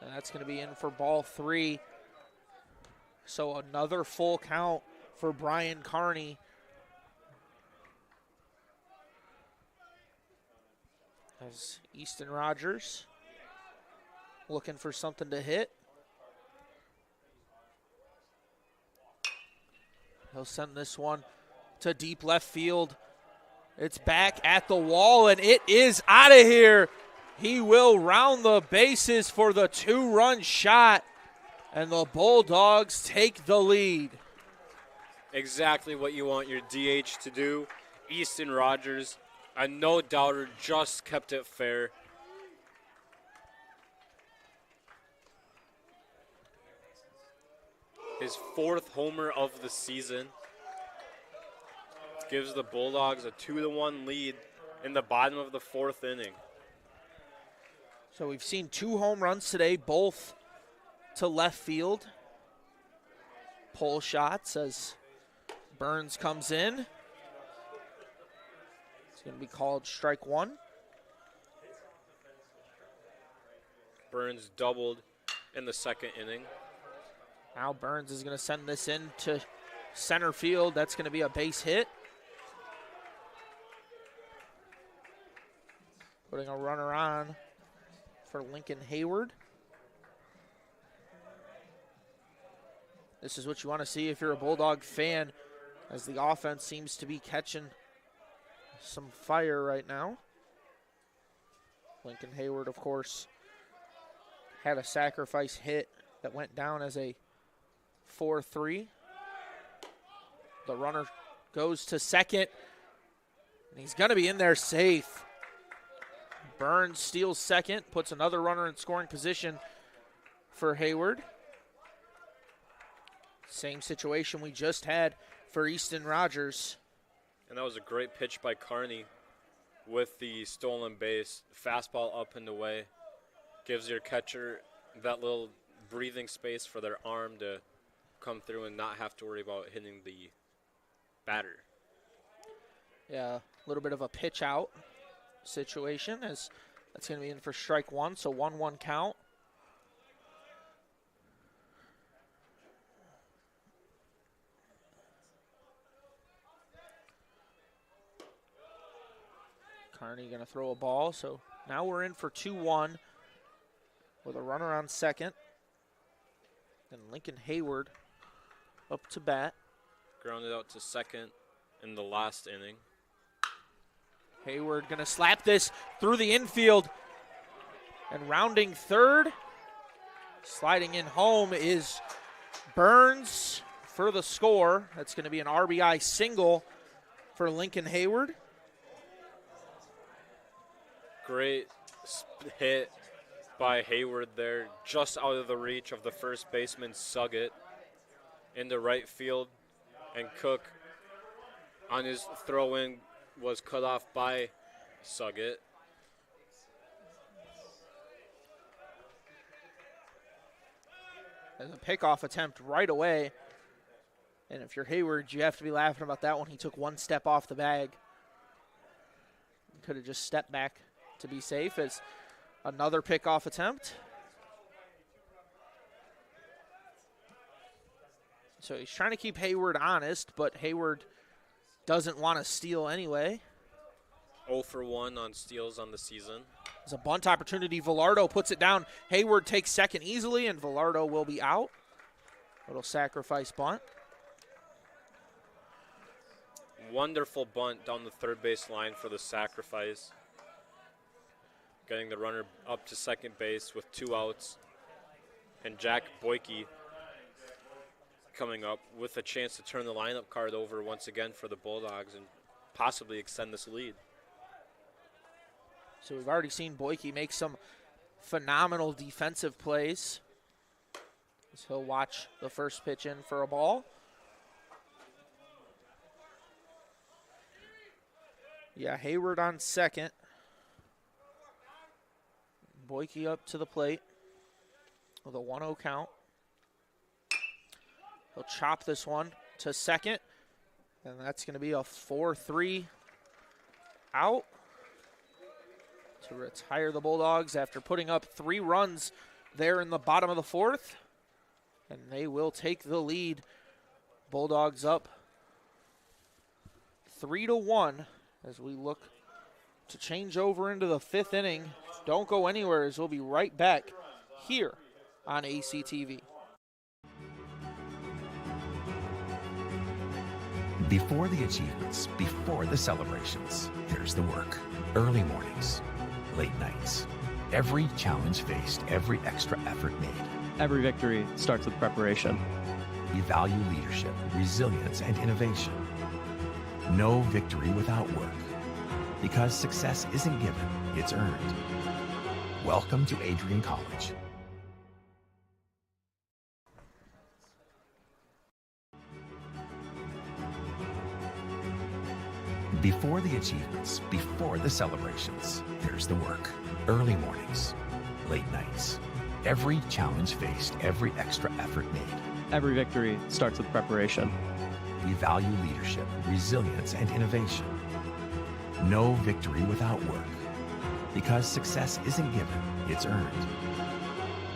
And that's going to be in for ball 3. So another full count for Brian Carney. As Easton Rogers looking for something to hit. He'll send this one to deep left field. It's back at the wall, and it is out of here. He will round the bases for the 2-run shot, and the Bulldogs take the lead. Exactly what you want your DH to do. Easton Rogers, a no-doubter, just kept it fair. His 4th homer of the season gives the Bulldogs a 2-1 lead in the bottom of the 4th inning. So we've seen 2 home runs today, both to left field. Pole shots as Burns comes in. It's going to be called strike 1. Burns doubled in the 2nd inning. Now Burns is going to send this in to center field. That's going to be a base hit. Putting a runner on for Lincoln Hayward. This is what you want to see if you're a Bulldog fan, as the offense seems to be catching some fire right now. Lincoln Hayward, of course, had a sacrifice hit that went down as a 4-3. The runner goes to second, and he's going to be in there safe. Burns steals second, puts another runner in scoring position for Hayward. Same situation we just had for Easton Rogers. And that was a great pitch by Carney with the stolen base. Fastball up and away. Gives your catcher that little breathing space for their arm to come through and not have to worry about hitting the batter. Yeah, a little bit of a pitch out situation, as that's going to be in for strike one, so 1-1 count. Carney going to throw a ball, so now we're in for 2-1 with a runner on second. And Lincoln Hayward up to bat. Grounded out to second in the last inning. Hayward going to slap this through the infield. And rounding third, sliding in home is Burns for the score. That's going to be an RBI single for Lincoln Hayward. Great hit by Hayward there, just out of the reach of the first baseman, Suggett, into right field. And Cook, on his throw-in, was cut off by Suggett. There's a pickoff attempt right away. And if you're Hayward, you have to be laughing about that one. He took one step off the bag. Could have just stepped back to be safe, as another pickoff attempt. So he's trying to keep Hayward honest, but Hayward doesn't want to steal anyway. 0 for 1 on steals on the season. There's a bunt opportunity. Velardo puts it down. Hayward takes second easily, and Velardo will be out. Little sacrifice bunt. Wonderful bunt down the third base line for the sacrifice. Getting the runner up to second base with 2 outs. And Jack Boyke coming up with a chance to turn the lineup card over once again for the Bulldogs and possibly extend this lead. So we've already seen Boyke make some phenomenal defensive plays. So he'll watch the first pitch in for a ball. Yeah, Hayward on second. Boyke up to the plate with a 1-0 count. He'll chop this one to second, and that's going to be a 4-3 out to retire the Bulldogs after putting up 3 runs there in the bottom of the fourth, and they will take the lead. Bulldogs up 3-1 as we look to change over into the 5th inning. Don't go anywhere, as we'll be right back here on ACTV. Before the achievements, before the celebrations, there's the work. Early mornings, late nights. Every challenge faced, every extra effort made. Every victory starts with preparation. We value leadership, resilience, and innovation. No victory without work. Because success isn't given, it's earned. Welcome to Adrian College. Before the achievements, before the celebrations, there's the work. Early mornings, late nights. Every challenge faced, every extra effort made. Every victory starts with preparation. We value leadership, resilience, and innovation. No victory without work. Because success isn't given, it's earned.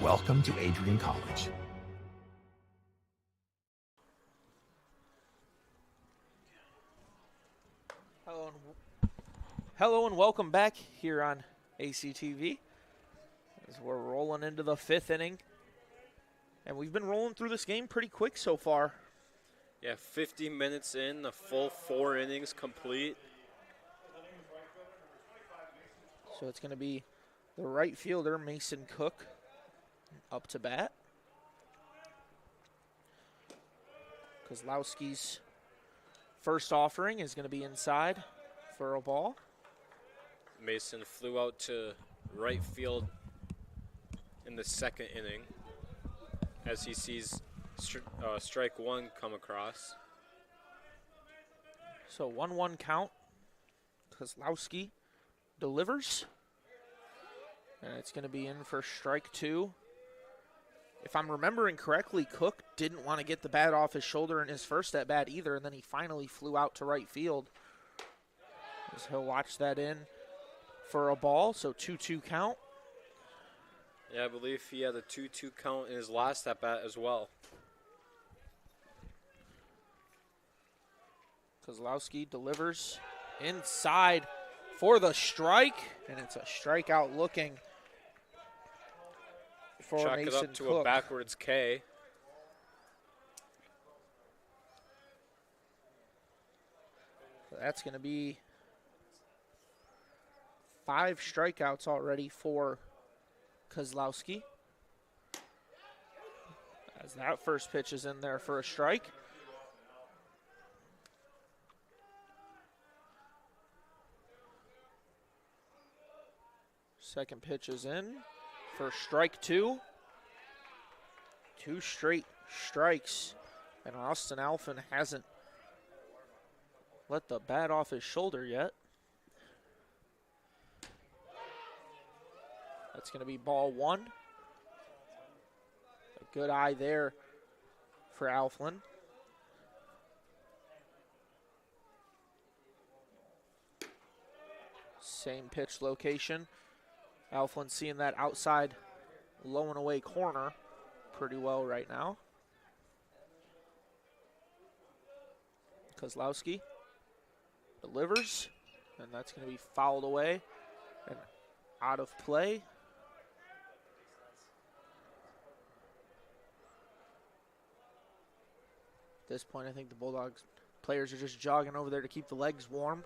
Welcome to Adrian College. Hello and welcome back here on ACTV. As we're rolling into the 5th inning. And we've been rolling through this game pretty quick so far. Yeah, 50 minutes in, the full 4 innings complete. So it's going to be the right fielder, Mason Cook, up to bat. Kozlowski's first offering is going to be inside for a ball. Mason flew out to right field in the 2nd inning as he sees strike 1 come across. So 1-1 count. Kozlowski delivers. And it's going to be in for strike 2. If I'm remembering correctly, Cook didn't want to get the bat off his shoulder in his first at bat either, and then he finally flew out to right field. As he'll watch that in for a ball, so 2-2 count. Yeah, I believe he had a 2-2 count in his last at bat as well. Kozlowski delivers inside for the strike, and it's a strikeout looking for Chalk Mason it up to Cook. a backwards K. So that's going to be 5 strikeouts already for Kozlowski. As that first pitch is in there for a strike. Second pitch is in for strike 2. 2 straight strikes, and Austin Alphen hasn't let the bat off his shoulder yet. That's going to be ball 1. A good eye there for Alphen. Same pitch location. Alphen seeing that outside low and away corner pretty well right now. Kozlowski delivers, and that's going to be fouled away and out of play. At this point, I think the Bulldogs players are just jogging over there to keep the legs warm.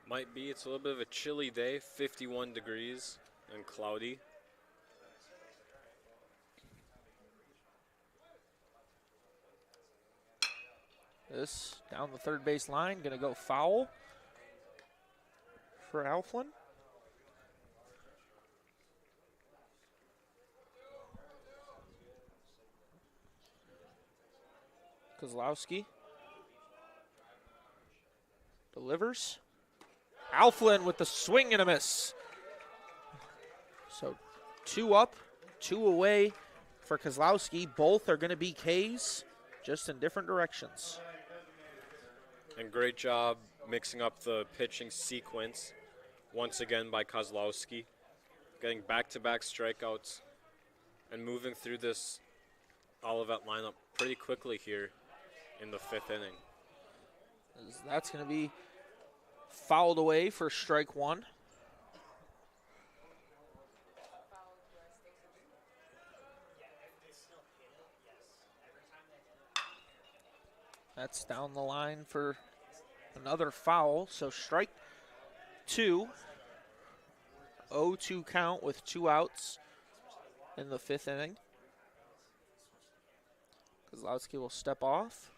Might be. It's a little bit of a chilly day, 51 degrees and cloudy. This down the third base line, going to go foul for Alphen. Kozlowski delivers. Alphen with the swing and a miss. So 2 up, 2 away for Kozlowski. Both are going to be Ks, just in different directions. And great job mixing up the pitching sequence once again by Kozlowski. Getting back-to-back strikeouts and moving through this Olivet lineup pretty quickly here in the 5th inning. That's going to be fouled away for strike 1. That's down the line for another foul. So strike 2. 0-2 count with 2 outs in the 5th inning. Kozlowski will step off.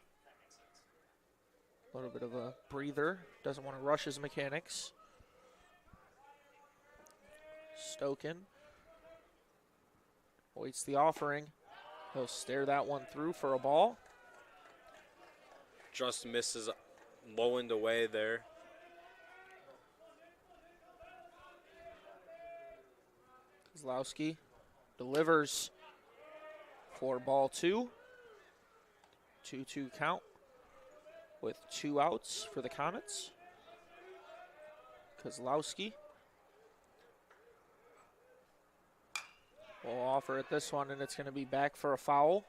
A little bit of a breather. Doesn't want to rush his mechanics. Stoken waits the offering. He'll stare that one through for a ball. Just misses low and away there. Kozlowski delivers for ball 2. 2-2 count with 2 outs for the Comets. Kozlowski will offer at this one, and it's going to be back for a foul.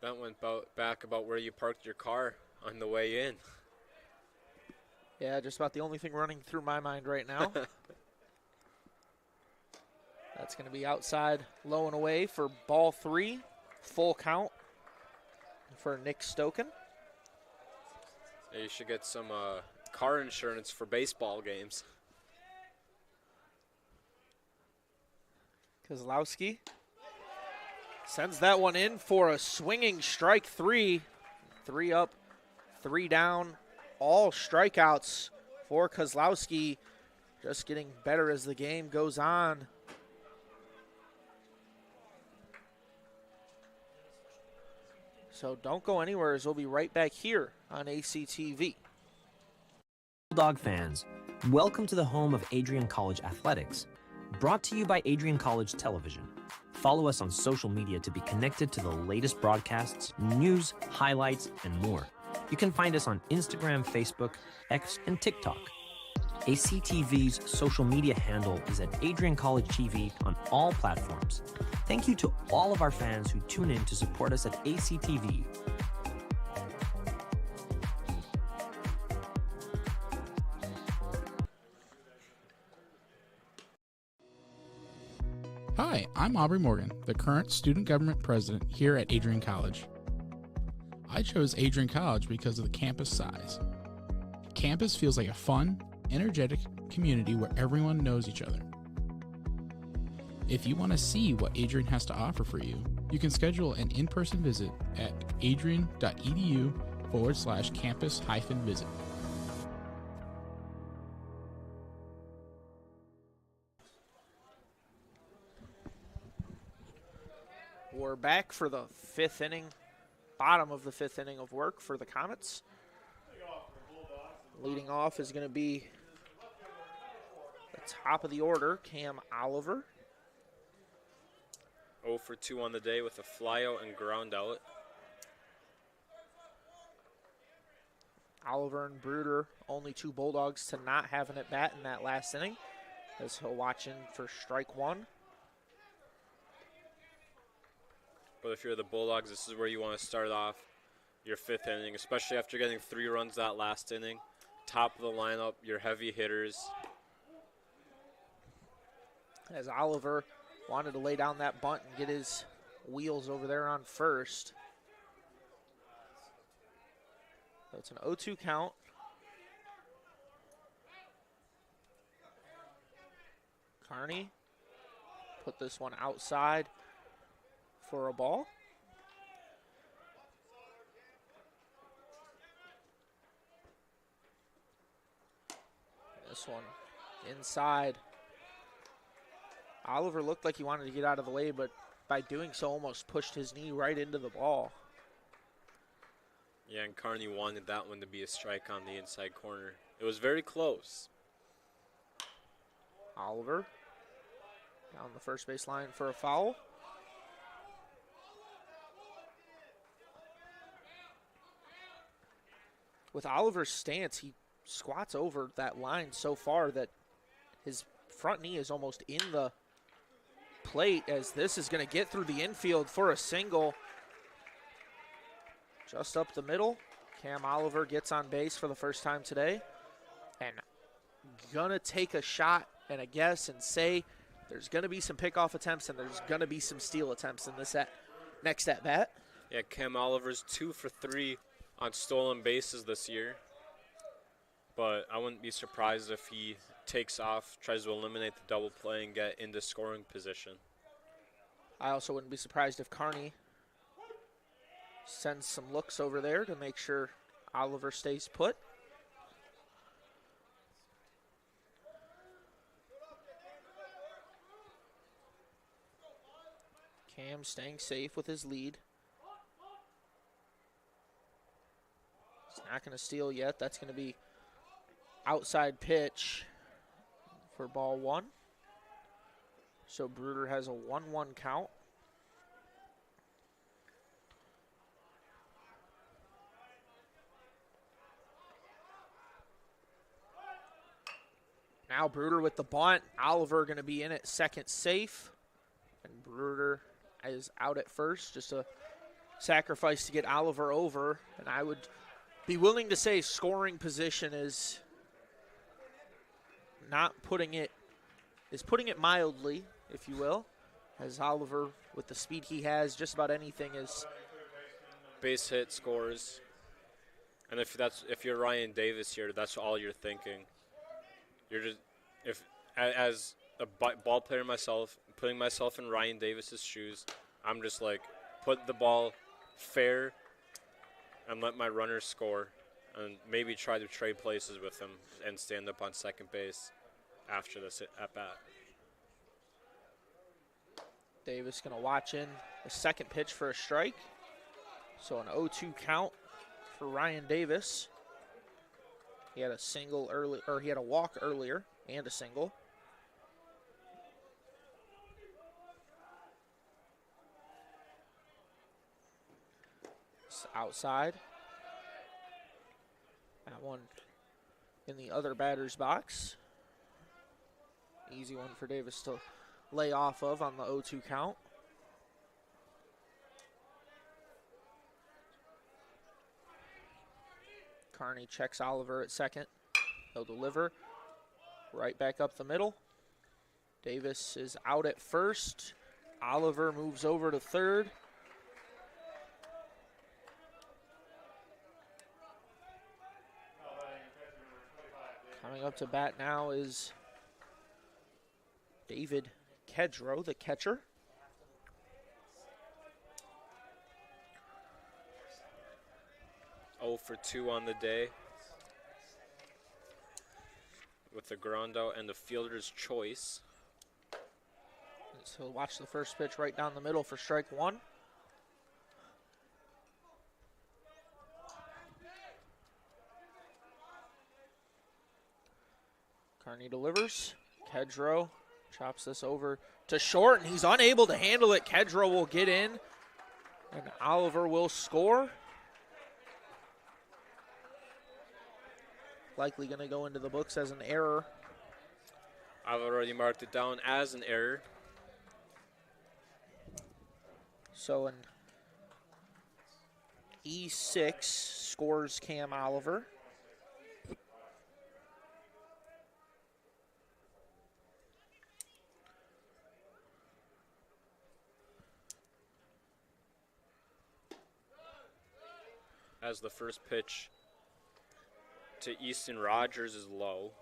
That went back about where you parked your car on the way in. Yeah, just about the only thing running through my mind right now. That's going to be outside, low and away for ball 3. Full count for Nick Stoken. Yeah, you should get some car insurance for baseball games. Kozlowski sends that one in for a swinging strike 3. 3 up, 3 down. All strikeouts for Kozlowski. Just getting better as the game goes on. So don't go anywhere, as we'll be right back here on ACTV. Bulldog fans, welcome to the home of Adrian College Athletics. Brought to you by Adrian College Television. Follow us on social media to be connected to the latest broadcasts, news, highlights, and more. You can find us on Instagram, Facebook, X, and TikTok. ACTV's social media handle is at Adrian College TV on all platforms. Thank you to all of our fans who tune in to support us at ACTV. Hi, I'm Aubrey Morgan, the current student government president here at Adrian College. I chose Adrian College because of the campus size. Campus feels like a fun, energetic community where everyone knows each other. If you want to see what Adrian has to offer for you, you can schedule an in-person visit at adrian.edu/campus-visit. We're back for the 5th inning, bottom of the 5th inning of work for the Comets. Leading off is going to be the top of the order, Cam Oliver. 0 for 2 on the day with a flyout and ground out. Oliver and Bruder, only 2 Bulldogs to not have an at-bat in that last inning, as he'll watch in for strike 1. But if you're the Bulldogs, this is where you want to start off your 5th inning, especially after getting 3 runs that last inning. Top of the lineup, your heavy hitters. As Oliver wanted to lay down that bunt and get his wheels over there on first. So it's an 0-2 count. Carney put this one outside for a ball. This one inside. Oliver looked like he wanted to get out of the way, but by doing so almost pushed his knee right into the ball. Yeah, and Carney wanted that one to be a strike on the inside corner. It was very close. Oliver down the first base line for a foul. With Oliver's stance, he squats over that line so far that his front knee is almost in the plate, as this is going to get through the infield for a single. Just up the middle. Cam Oliver gets on base for the first time today. And gonna take a shot and a guess and say there's gonna be some pickoff attempts and there's gonna be some steal attempts in this next at bat. Yeah, Cam Oliver's 2 for 3 on stolen bases this year. But I wouldn't be surprised if he takes off, tries to eliminate the double play and get into scoring position. I also wouldn't be surprised if Carney sends some looks over there to make sure Oliver stays put. Cam staying safe with his lead. He's not going to steal yet. That's going to be outside pitch for ball 1. So Bruder has a 1-1 count. Now Bruder with the bunt. Oliver going to be in at second safe. And Bruder is out at first. Just a sacrifice to get Oliver over. And I would be willing to say scoring position is putting it mildly, if you will, as Oliver, with the speed he has, just about anything is. Base hit scores. And if you're Ryan Davis here, that's all you're thinking. You're just, as a ball player myself, putting myself in Ryan Davis's shoes, I'm just like, put the ball fair and let my runners score, and maybe try to trade places with him and stand up on second base after this at bat. Davis going to watch in the second pitch for a strike. So an 0-2 count for Ryan Davis. He had a single early, or he had a walk earlier and a single. It's outside. That one in the other batter's box. Easy one for Davis to lay off of on the 0-2 count. Carney checks Oliver at second. He'll deliver right back up the middle. Davis is out at first. Oliver moves over to third. Coming up to bat now is David Kedrow, the catcher. For 2 on the day with the ground out and the fielder's choice. So watch the first pitch right down the middle for strike one. Carney delivers. Kedrow chops this over to short, and he's unable to handle it. Kedrow will get in, and Oliver will score. Likely going to go into the books as an error. I've already marked it down as an error. So an E6 scores Cam Oliver. As the first pitch to Easton Rogers is low.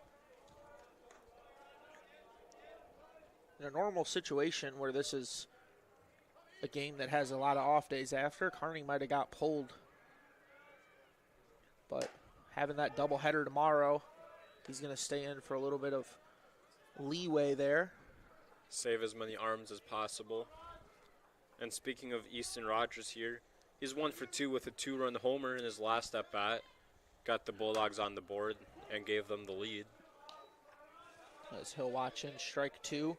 In a normal situation where this is a game that has a lot of off days after, Carney might have got pulled. But having that doubleheader tomorrow, he's going to stay in for a little bit of leeway there. Save as many arms as possible. And speaking of Easton Rogers here, he's 1 for 2 with a 2-run homer in his last at-bat. Got the Bulldogs on the board and gave them the lead. As he'll watch in strike 2.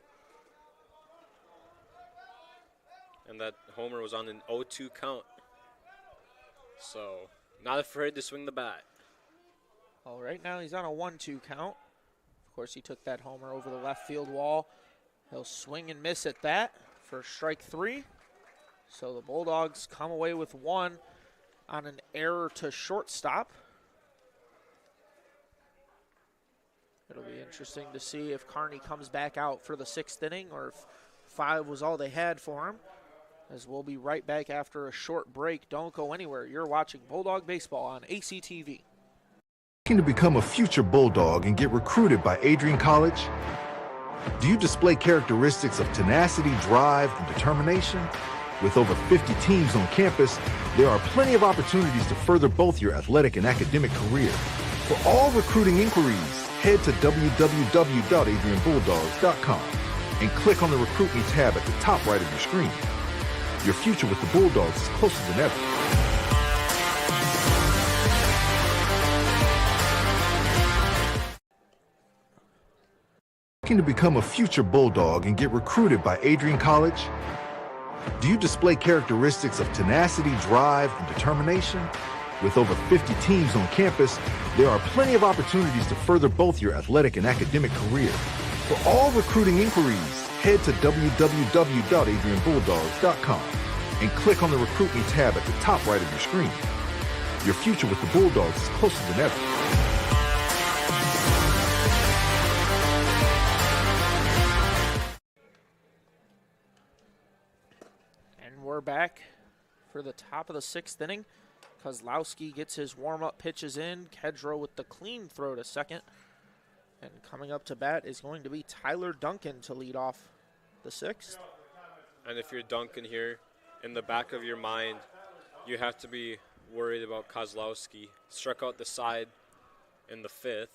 And that homer was on an 0-2 count. So, not afraid to swing the bat. Well, right now he's on a 1-2 count. Of course, he took that homer over the left field wall. He'll swing and miss at that for strike 3. So the Bulldogs come away with 1 on an error to shortstop. It'll be interesting to see if Carney comes back out for the 6th inning or if 5 was all they had for him. As we'll be right back after a short break. Don't go anywhere. You're watching Bulldog Baseball on ACTV. Looking to become a future Bulldog and get recruited by Adrian College? Do you display characteristics of tenacity, drive, and determination? With over 50 teams on campus, there are plenty of opportunities to further both your athletic and academic career. For all recruiting inquiries, head to www.adrianbulldogs.com and click on the Recruit Me tab at the top right of your screen. Your future with the Bulldogs is closer than ever. Looking to become a future Bulldog and get recruited by Adrian College? Do you display characteristics of tenacity, drive, and determination? With over 50 teams on campus, there are plenty of opportunities to further both your athletic and academic career. For all recruiting inquiries, head to www.adrianbulldogs.com and click on the Recruit Me tab at the top right of your screen. Your future with the Bulldogs is closer than ever. We're back for the top of the 6th inning. Kozlowski gets his warm-up pitches in. Kedro with the clean throw to second. And coming up to bat is going to be Tyler Duncan to lead off the 6th. And if you're Duncan here, in the back of your mind, you have to be worried about Kozlowski. Struck out the side in the 5th.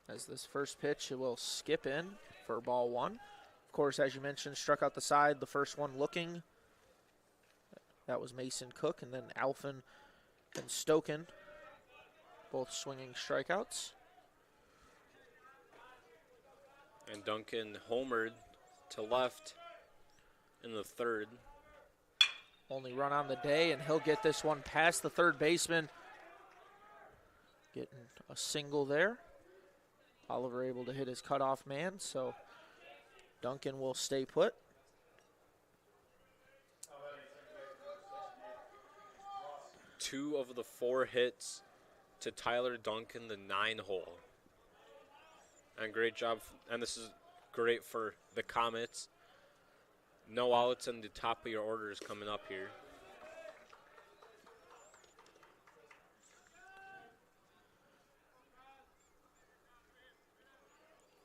As this first pitch, it will skip in for ball 1. Of course, as you mentioned, struck out the side, the first one looking. That was Mason Cook, and then Alphen and Stoken, both swinging strikeouts. And Duncan homered to left in the 3rd. Only run on the day, and he'll get this one past the third baseman. Getting a single there. Oliver able to hit his cutoff man, so Duncan will stay put. Two of the 4 hits to Tyler Duncan, the 9-hole. And great job, and this is great for the Comets. No outs, and the top of your order is coming up here.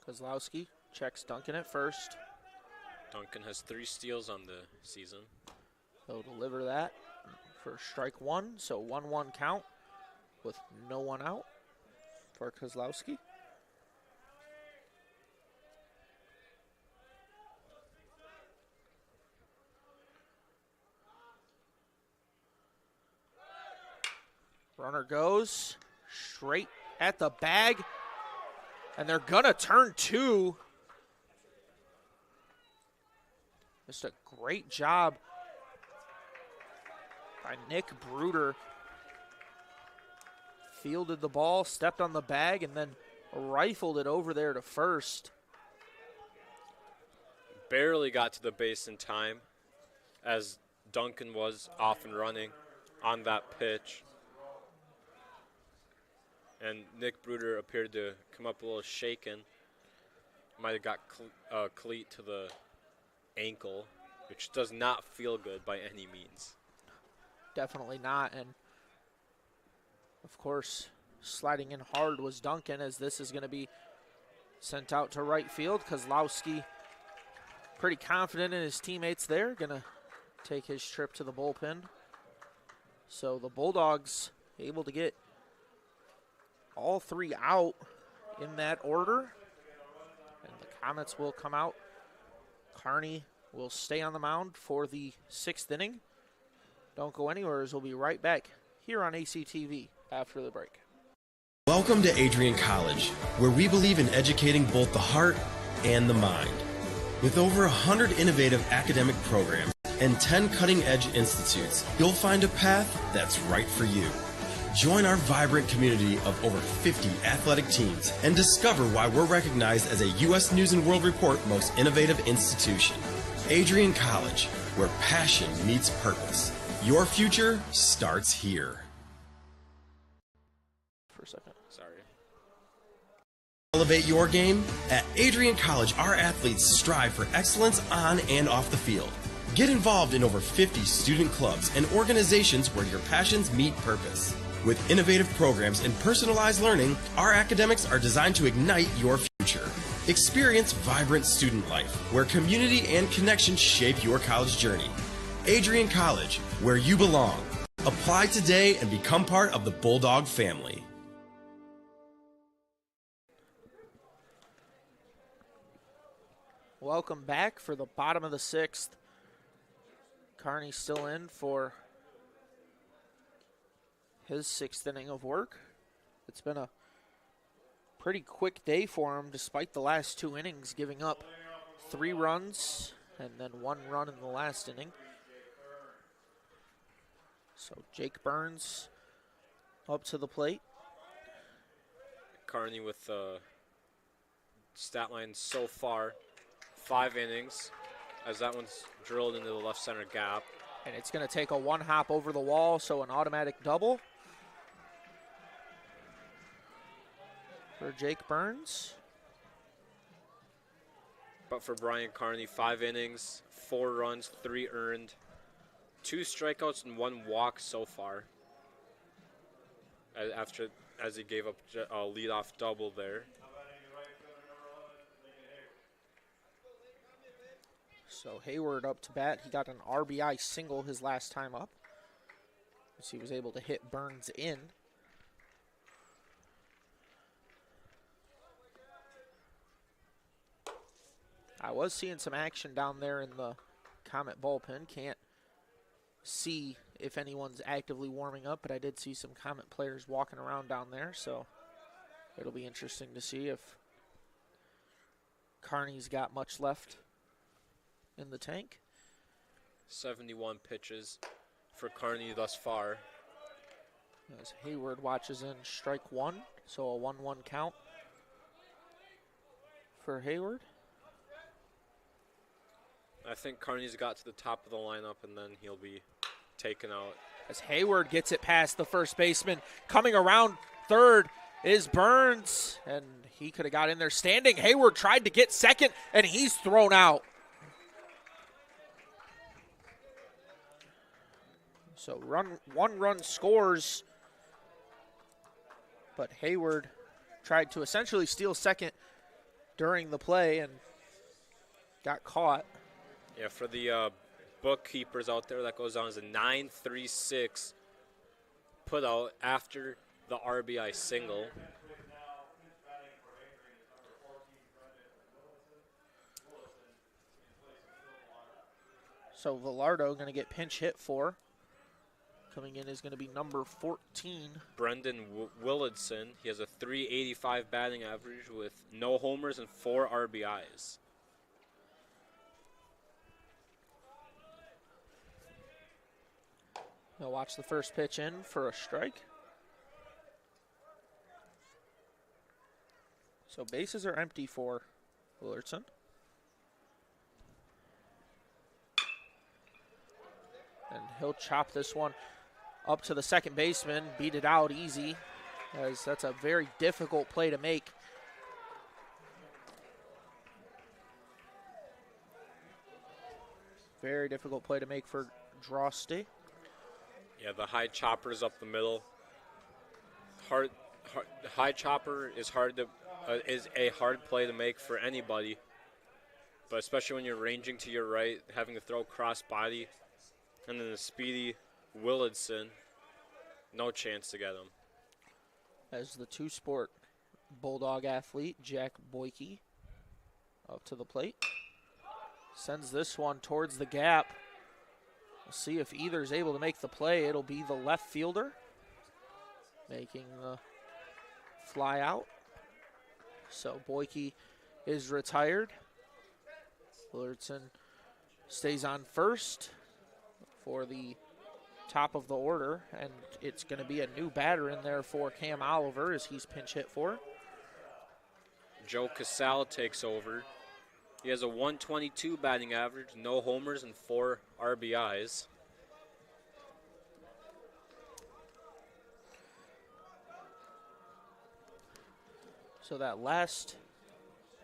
Kozlowski checks Duncan at first. Duncan has 3 steals on the season. He'll deliver that for strike 1, so 1-1 count with no one out for Kozlowski. Runner goes straight at the bag, and they're gonna turn 2. Just a great job by Nick Bruder. Fielded the ball, stepped on the bag, and then rifled it over there to first. Barely got to the base in time, as Duncan was off and running on that pitch. And Nick Bruder appeared to come up a little shaken. Might have got cleat to the ankle, which does not feel good by any means. Definitely not, and of course, sliding in hard was Duncan, as this is going to be sent out to right field. Kozlowski pretty confident in his teammates there, going to take his trip to the bullpen. So the Bulldogs able to get all 3 out in that order. And the Comets will come out. Carney will stay on the mound for the 6th inning. Don't go anywhere, as we'll be right back here on ACTV after the break. Welcome to Adrian College, where we believe in educating both the heart and the mind. With over 100 innovative academic programs and 10 cutting-edge institutes, you'll find a path that's right for you. Join our vibrant community of over 50 athletic teams and discover why we're recognized as a U.S. News & World Report Most Innovative Institution. Adrian College, where passion meets purpose. Your future starts here. For a second. Sorry. Elevate your game? At Adrian College, our athletes strive for excellence on and off the field. Get involved in over 50 student clubs and organizations where your passions meet purpose. With innovative programs and personalized learning, our academics are designed to ignite your future. Experience vibrant student life, where community and connection shape your college journey. Adrian College, where you belong. Apply today and become part of the Bulldog family. Welcome back for the bottom of the 6th. Carney still in for his 6th inning of work. It's been a pretty quick day for him, despite the last 2 innings, giving up 3 runs and then 1 run in the last inning. So Jake Burns up to the plate. Carney with the stat line so far, 5 innings, as that one's drilled into the left center gap. And it's going to take a 1 hop over the wall, so an automatic double for Jake Burns. But for Brian Carney, 5 innings, 4 runs, 3 earned, 2 strikeouts and 1 walk so far. As he gave up a leadoff double there. So Hayward up to bat. He got an RBI single his last time up, as he was able to hit Burns in. I was seeing some action down there in the Comet bullpen. Can't see if anyone's actively warming up, but I did see some Comet players walking around down there, so it'll be interesting to see if Carney's got much left in the tank. 71 pitches for Carney thus far. As Hayward watches in strike 1, so a 1-1 count for Hayward. I think Carney's got to the top of the lineup, and then he'll be taken out. As Hayward gets it past the first baseman, coming around third is Burns, and he could have got in there standing. Hayward tried to get second, and he's thrown out. So one run scores, but Hayward tried to essentially steal second during the play and got caught. Yeah, for the bookkeepers out there, that goes down as a 9-3-6 put out after the RBI single. So Velardo going to get pinch hit for. Coming in is going to be number 14. Brendan Willardson. He has a .385 batting average with no homers and 4 RBIs. Now watch the first pitch in for a strike. So bases are empty for Willardson. And he'll chop this one up to the second baseman, beat it out easy, as that's a very difficult play to make. Very difficult play to make for Drosty. Yeah, the high chopper's up the middle. High chopper is is a hard play to make for anybody, but especially when you're ranging to your right, having to throw cross body, and then the speedy Willardson, no chance to get him. As the two-sport Bulldog athlete, Jack Boyke, up to the plate. Sends this one towards the gap. We'll see if either's able to make the play. It'll be the left fielder making the fly out. So Boyke is retired. Willardson stays on first for the top of the order, and it's going to be a new batter in there for Cam Oliver as he's pinch hit for. Joe Casale takes over. He has a .122 batting average, no homers and 4 RBIs. So that last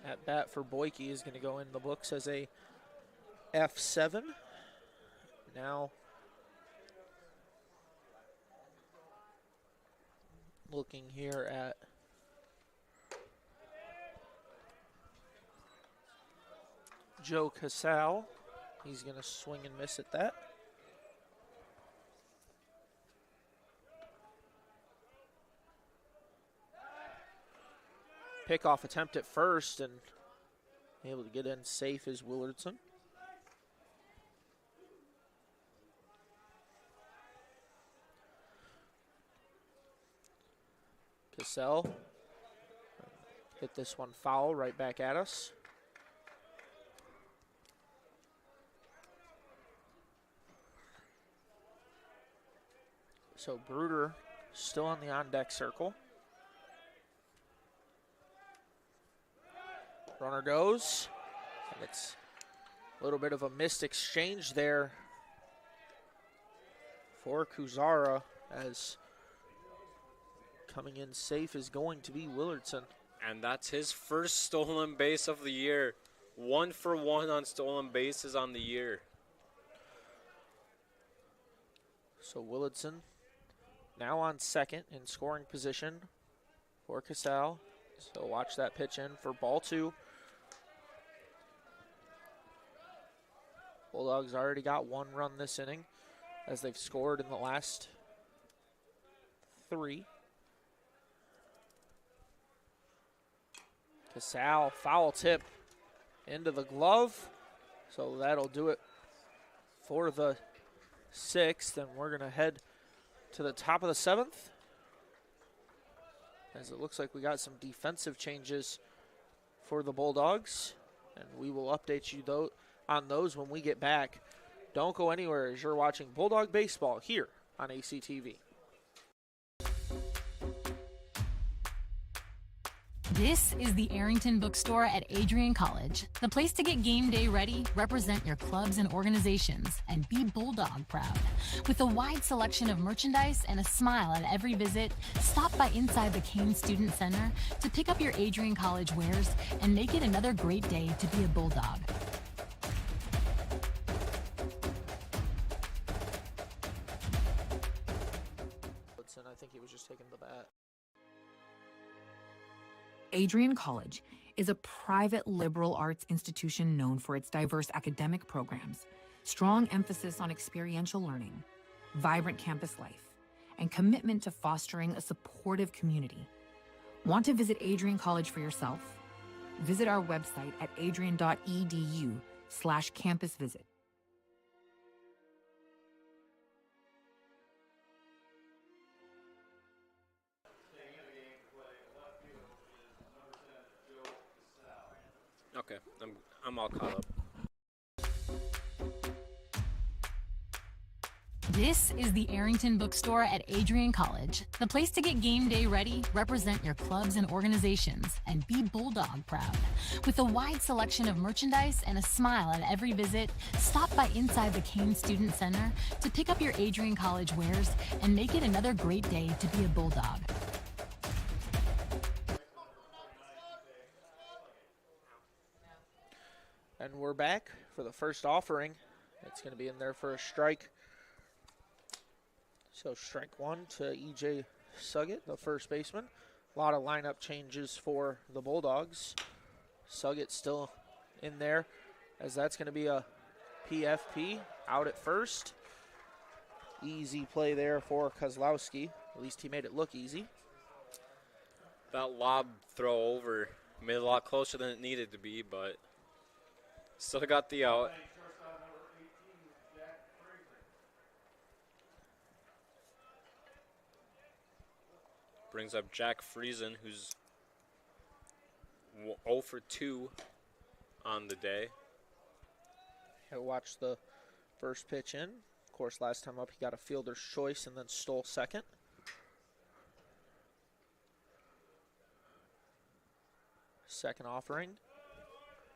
at bat for Boyke is going to go in the books as a F7. Now looking here at Joe Casale. He's going to swing and miss at that. Pickoff attempt at first, and able to get in safe is Willardson. Casale hit this one foul right back at us. So Bruder still on the on-deck circle. Runner goes, and it's a little bit of a missed exchange there for Kuzara, as coming in safe is going to be Willardson. And that's his first stolen base of the year. 1 for 1 on stolen bases on the year. So Willardson now on second in scoring position for Casal. So watch that pitch in for ball 2. Bulldogs already got 1 run this inning as they've scored in the last 3. Casal, foul tip into the glove. So that'll do it for the 6th, and we're going to head to the top of the 7th, as it looks like we got some defensive changes for the Bulldogs, and we will update you on those when we get back. Don't go anywhere as you're watching Bulldog Baseball here on ACTV. This is the Arrington Bookstore at Adrian College, the place to get game day ready, represent your clubs and organizations, and be Bulldog proud. With a wide selection of merchandise and a smile at every visit, stop by inside the Kane Student Center to pick up your Adrian College wares and make it another great day to be a Bulldog. I think he was just taking the bat. Adrian College is a private liberal arts institution known for its diverse academic programs, strong emphasis on experiential learning, vibrant campus life, and commitment to fostering a supportive community. Want to visit Adrian College for yourself? Visit our website at adrian.edu/campusvisit. Okay, I'm all caught up. This is the Arrington Bookstore at Adrian College, the place to get game day ready, represent your clubs and organizations, and be Bulldog proud. With a wide selection of merchandise and a smile at every visit, stop by inside the Kane Student Center to pick up your Adrian College wares and make it another great day to be a Bulldog. And we're back for the first offering. It's going to be in there for a strike. So strike 1 to E.J. Suggett, the first baseman. A lot of lineup changes for the Bulldogs. Suggett still in there, as that's going to be a PFP out at first. Easy play there for Kozlowski. At least he made it look easy. That lob throw over made it a lot closer than it needed to be, but still got the out. Brings up Jack Friesen, who's 0 for 2 on the day. He'll watch the first pitch in. Of course, last time up he got a fielder's choice and then stole second. Second offering.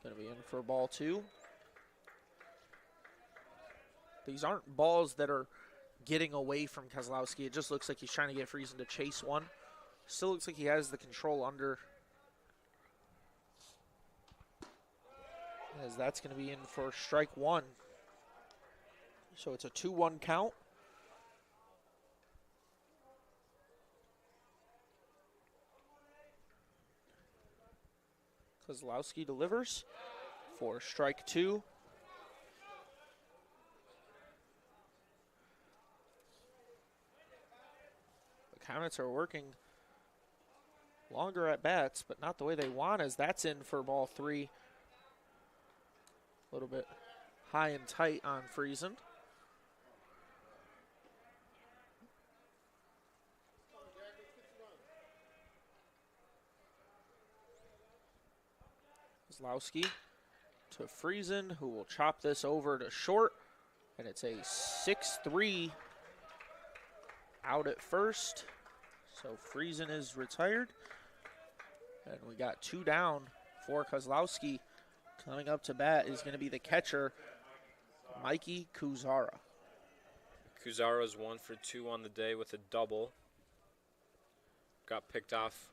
Going to be in for ball 2. These aren't balls that are getting away from Kozlowski. It just looks like he's trying to get Friesen to chase one. Still looks like he has the control under. As that's going to be in for strike 1. So it's a 2-1 count. Kozlowski delivers for strike 2. The Comets are working longer at bats, but not the way they want, as that's in for ball 3. A little bit high and tight on Friesen. Kozlowski to Friesen, who will chop this over to short, and it's a 6-3 out at first. So Friesen is retired, and we got 2 down for Kozlowski. Coming up to bat is going to be the catcher, Mikey Kuzara. Kuzara's 1 for 2 on the day with a double. Got picked off,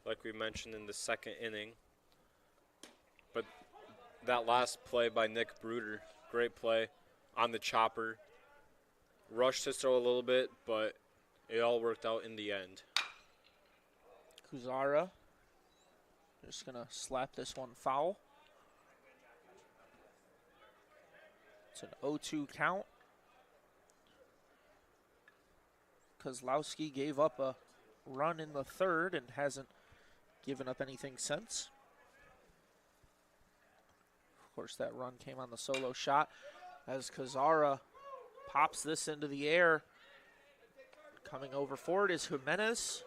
like we mentioned, in the second inning. But that last play by Nick Bruder, great play on the chopper. Rushed his throw a little bit, but it all worked out in the end. Kuzara just going to slap this one foul. It's an 0-2 count. Kozlowski gave up a run in the third and hasn't given up anything since. Of course, that run came on the solo shot as Kuzara pops this into the air. Coming over forward is Jimenez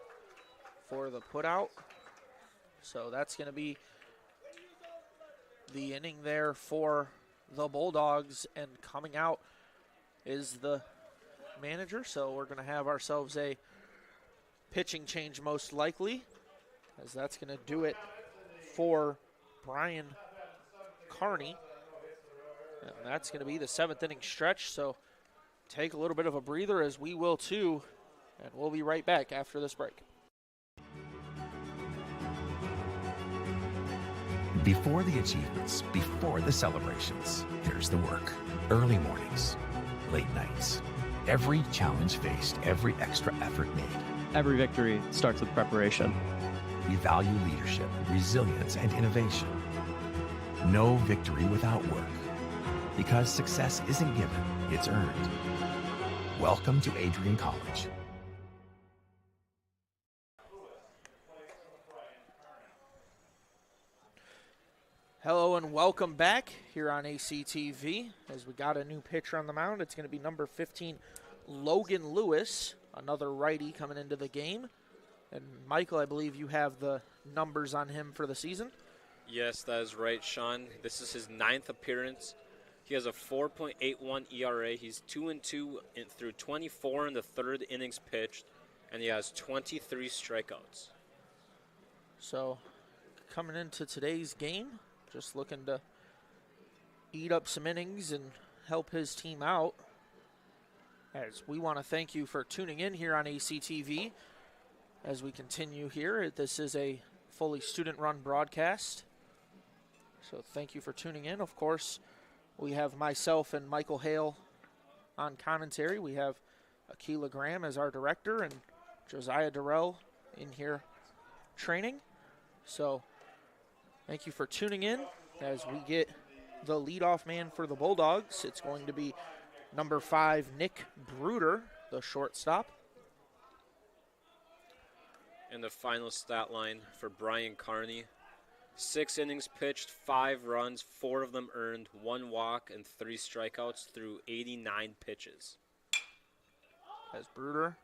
for the putout. So that's going to be the inning there for the Bulldogs, and coming out is the manager. So we're going to have ourselves a pitching change most likely, as that's going to do it for Brian Carney. And that's going to be the 7th inning stretch. So take a little bit of a breather, as we will too, and we'll be right back after this break. Before the achievements, before the celebrations, there's the work. Early mornings, late nights. Every challenge faced, every extra effort made. Every victory starts with preparation. We value leadership, resilience, and innovation. No victory without work. Because success isn't given, it's earned. Welcome to Adrian College. Hello and welcome back here on ACTV. As we got a new pitcher on the mound, it's going to be number 15, Logan Lewis, another righty coming into the game. And Michael, I believe you have the numbers on him for the season. Yes, that is right, Sean. This is his 9th appearance. He has a 4.81 ERA. He's 2-2 through 24 in the 3rd innings pitched, and he has 23 strikeouts. So coming into today's game, just looking to eat up some innings and help his team out. As we want to thank you for tuning in here on ACTV. As we continue here, this is a fully student-run broadcast. So thank you for tuning in. Of course, we have myself and Michael Hale on commentary. We have Akila Graham as our director and Josiah Durrell in here training. So thank you for tuning in as we get the leadoff man for the Bulldogs. It's going to be number 5, Nick Bruder, the shortstop. And the final stat line for Brian Carney: 6 innings pitched, 5 runs, 4 of them earned, 1 walk, and 3 strikeouts through 89 pitches. As Bruder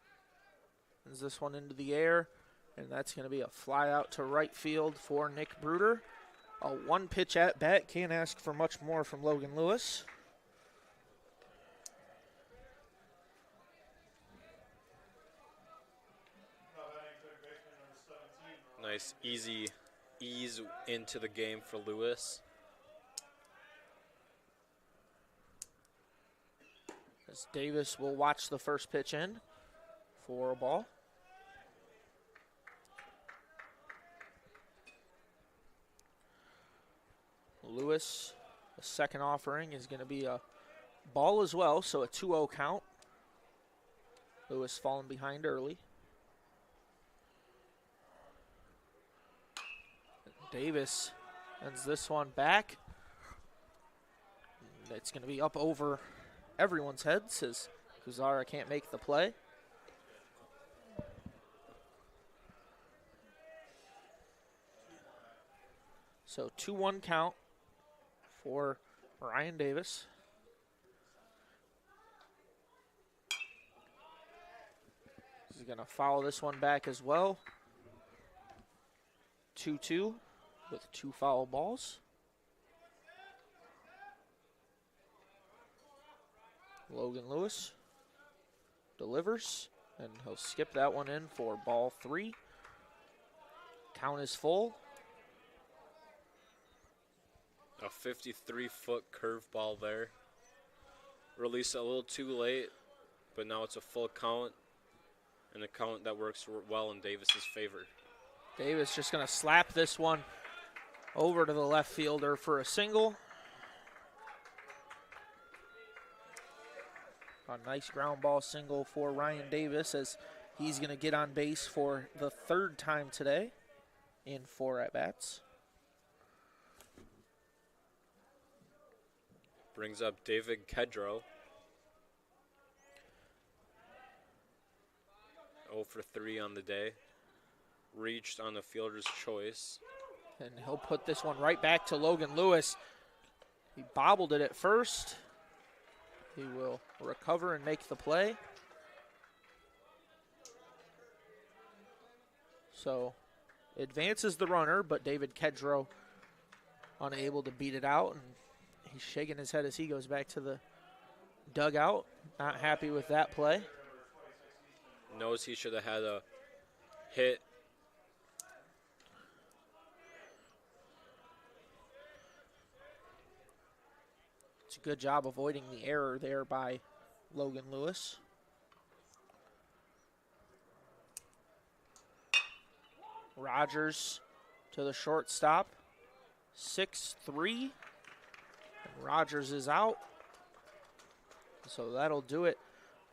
sends this one into the air, and that's going to be a fly out to right field for Nick Bruder. A 1-pitch at bat. Can't ask for much more from Logan Lewis. Nice, easy ease into the game for Lewis. As Davis will watch the first pitch in for a ball. Lewis, the second offering, is going to be a ball as well, so a 2-0 count. Lewis falling behind early. Davis sends this one back. It's going to be up over everyone's heads as Kuzara can't make the play. So 2-1 count for Ryan Davis. He's going to foul this one back as well. 2-2 with 2 foul balls. Logan Lewis delivers, and he'll skip that one in for ball 3. Count is full. A 53-foot curveball there. Released a little too late, but now it's a full count, and a count that works well in Davis's favor. Davis just going to slap this one over to the left fielder for a single. A nice ground ball single for Ryan Davis as he's going to get on base for the third time today in 4 at-bats. Brings up David Kedrow. 0 for 3 on the day. Reached on the fielder's choice. And he'll put this one right back to Logan Lewis. He bobbled it at first. He will recover and make the play. So advances the runner, but David Kedrow unable to beat it out. And he's shaking his head as he goes back to the dugout. Not happy with that play. Knows he should have had a hit. It's a good job avoiding the error there by Logan Lewis. Rogers to the shortstop. 6-3. And Rogers is out. So that'll do it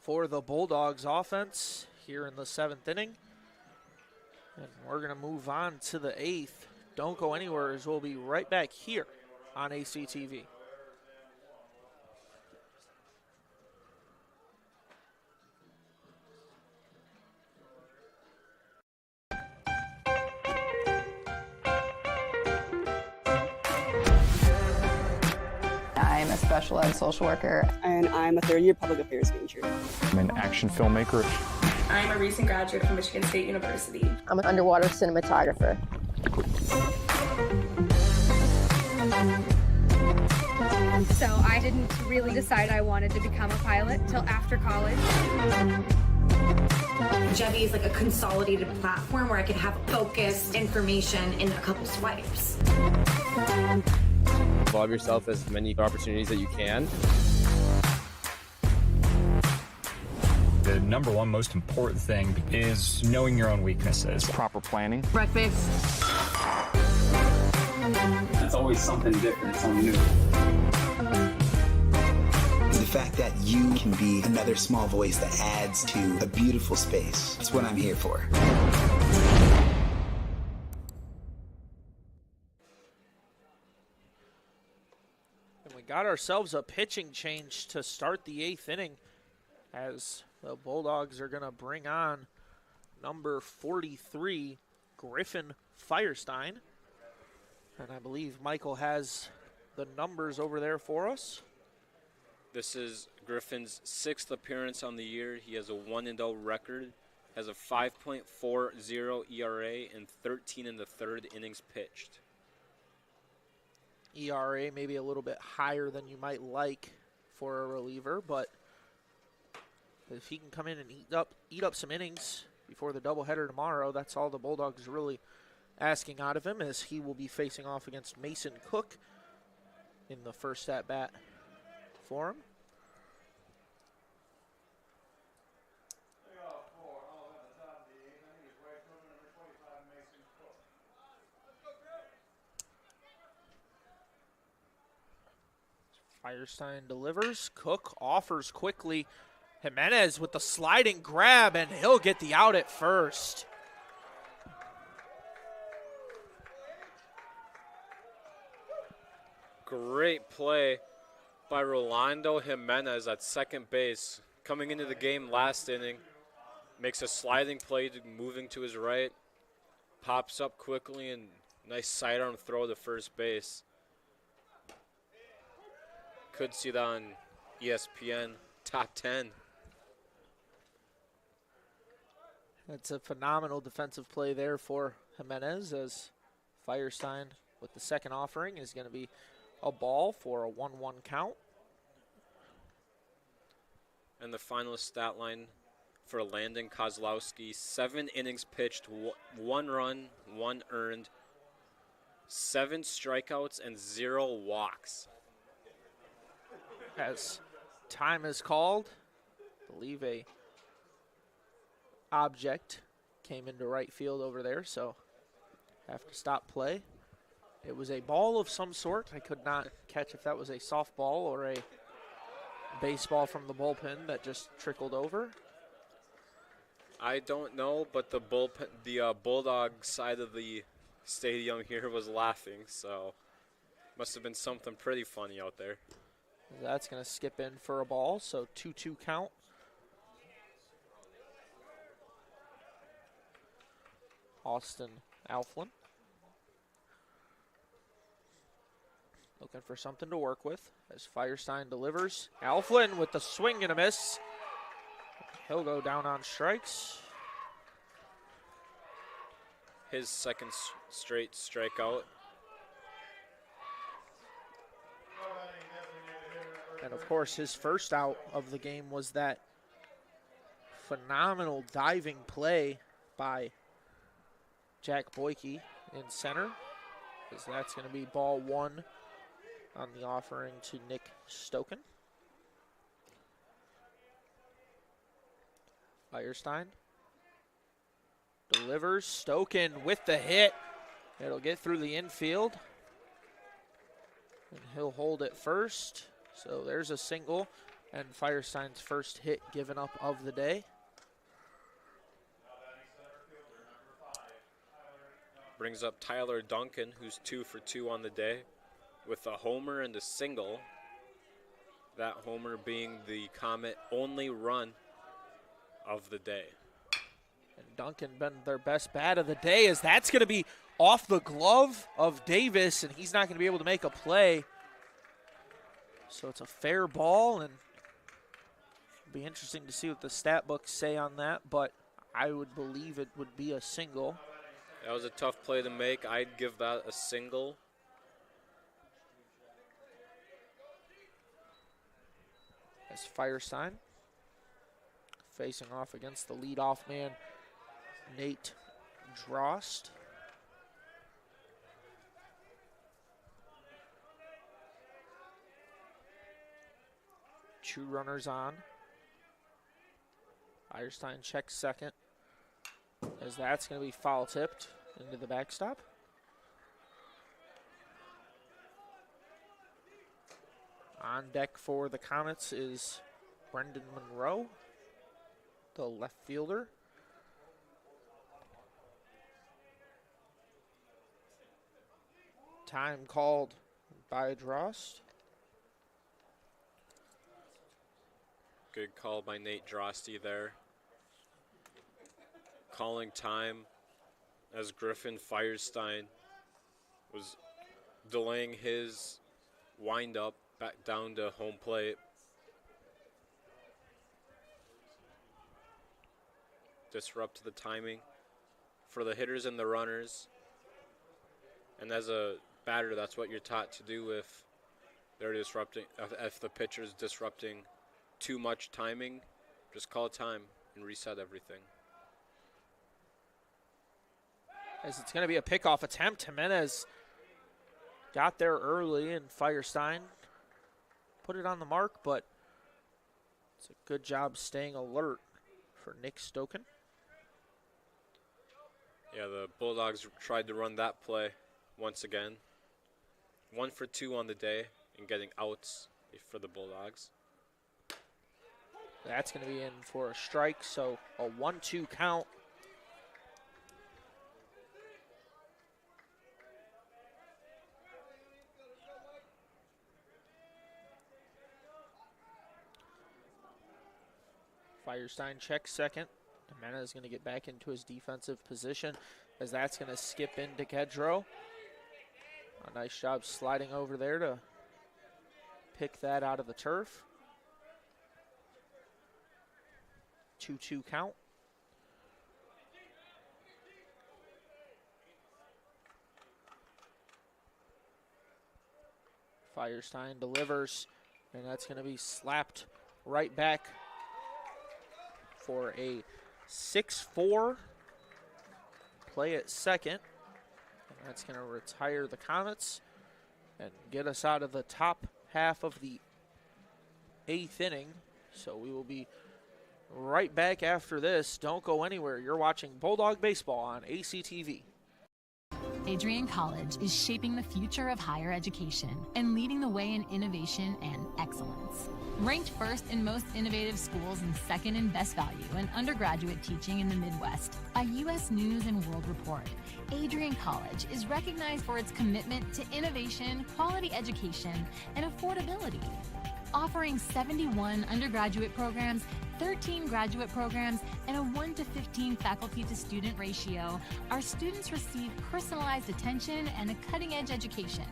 for the Bulldogs offense here in the 7th inning. And we're going to move on to the 8th. Don't go anywhere as we'll be right back here on ACTV. I'm a special ed social worker. And I'm a 3rd-year public affairs major. I'm an action filmmaker. I'm a recent graduate from Michigan State University. I'm an underwater cinematographer. So I didn't really decide I wanted to become a pilot till after college. Jevy is like a consolidated platform where I can have focused information in a couple swipes. Involve yourself as many opportunities that you can. The number one most important thing is knowing your own weaknesses. Proper planning. Breakfast. It's always something different, something new. The fact that you can be another small voice that adds to a beautiful space. That's what I'm here for. And we got ourselves a pitching change to start the 8th inning as the Bulldogs are going to bring on number 43, Griffin Firestein. And I believe Michael has the numbers over there for us. This is Griffin's 6th appearance on the year. He has a 1-0 record, has a 5.40 ERA, and 13 in the 3rd innings pitched. ERA maybe a little bit higher than you might like for a reliever, but if he can come in and eat up some innings before the doubleheader tomorrow, that's all the Bulldogs really asking out of him, as he will be facing off against Mason Cook in the first at-bat for him. Firestein delivers. Cook offers quickly. Jimenez with the sliding grab, and he'll get the out at first. Great play by Rolando Jimenez at second base. Coming into the game last inning, makes a sliding play moving to his right, pops up quickly, and nice sidearm throw to first base. Could see that on ESPN Top 10. That's a phenomenal defensive play there for Jimenez, as Firestein with the second offering is going to be a ball for a 1-1 count. And the final stat line for Landon Kozlowski: 7 innings pitched, 1 run, 1 earned, 7 strikeouts, and 0 walks. As time is called, I believe a object came into right field over there, so have to stop play. It was a ball of some sort. I could not catch if that was a softball or a baseball from the bullpen that just trickled over? I don't know, but the Bulldog side of the stadium here was laughing, so must have been something pretty funny out there. That's going to skip in for a ball, so 2-2 count. Austin Alflin looking for something to work with as Firestein delivers. Alflin with the swing and a miss. He'll go down on strikes. His second straight strikeout. And of course, his first out of the game was that phenomenal diving play by Jack Boyke in center, because that's going to be ball one on the offering to Nick Stoken. Firestein delivers. Stoken with the hit. It'll get through the infield. And he'll hold it first. So there's a single and Firestein's first hit given up of the day. Brings up Tyler Duncan, who's 2 for 2 on the day with a homer and a single. That homer being the Comet only run of the day. And Duncan been their best bat of the day, as that's going to be off the glove of Davis, and he's not going to be able to make a play. So it's a fair ball, and it'll be interesting to see what the stat books say on that, but I would believe it would be a single. That was a tough play to make. I'd give that a single. As Firestein facing off against the leadoff man, Nate Drost. Two runners on. Firestein checks second, as that's going to be foul tipped into the backstop. On deck for the Comets is Brendan Monroe, the left fielder. Time called by Drost. Good call by Nate Drosty there. Calling time as Griffin Firestein was delaying his windup back down to home plate. Disrupt the timing for the hitters and the runners. And as a batter, that's what you're taught to do if they're disrupting, if the pitcher's disrupting too much timing. Just call time and reset everything. As it's going to be a pickoff attempt, Jimenez got there early, and Firestein put it on the mark, but it's a good job staying alert for Nick Stoken. Yeah, the Bulldogs tried to run that play once again. 1 for 2 on the day and getting outs for the Bulldogs. That's going to be in for a strike, so a 1-2 count. Firestein checks second. Jimenez is going to get back into his defensive position, as that's going to skip into Kedro. A nice job sliding over there to pick that out of the turf. 2-2 count. Firestein delivers, and that's going to be slapped right back for a 6-4 play at second. And that's going to retire the Comets and get us out of the top half of the 8th inning. So we will be right back after this. Don't go anywhere. You're watching Bulldog Baseball on ACTV. Adrian College is shaping the future of higher education and leading the way in innovation and excellence. Ranked first in most innovative schools and second in best value in undergraduate teaching in the Midwest by U.S. News and World Report, Adrian College is recognized for its commitment to innovation, quality education, and affordability. Offering 71 undergraduate programs, 13 graduate programs, and a 1-to-15 faculty-to-student ratio, our students receive personalized attention and a cutting-edge education.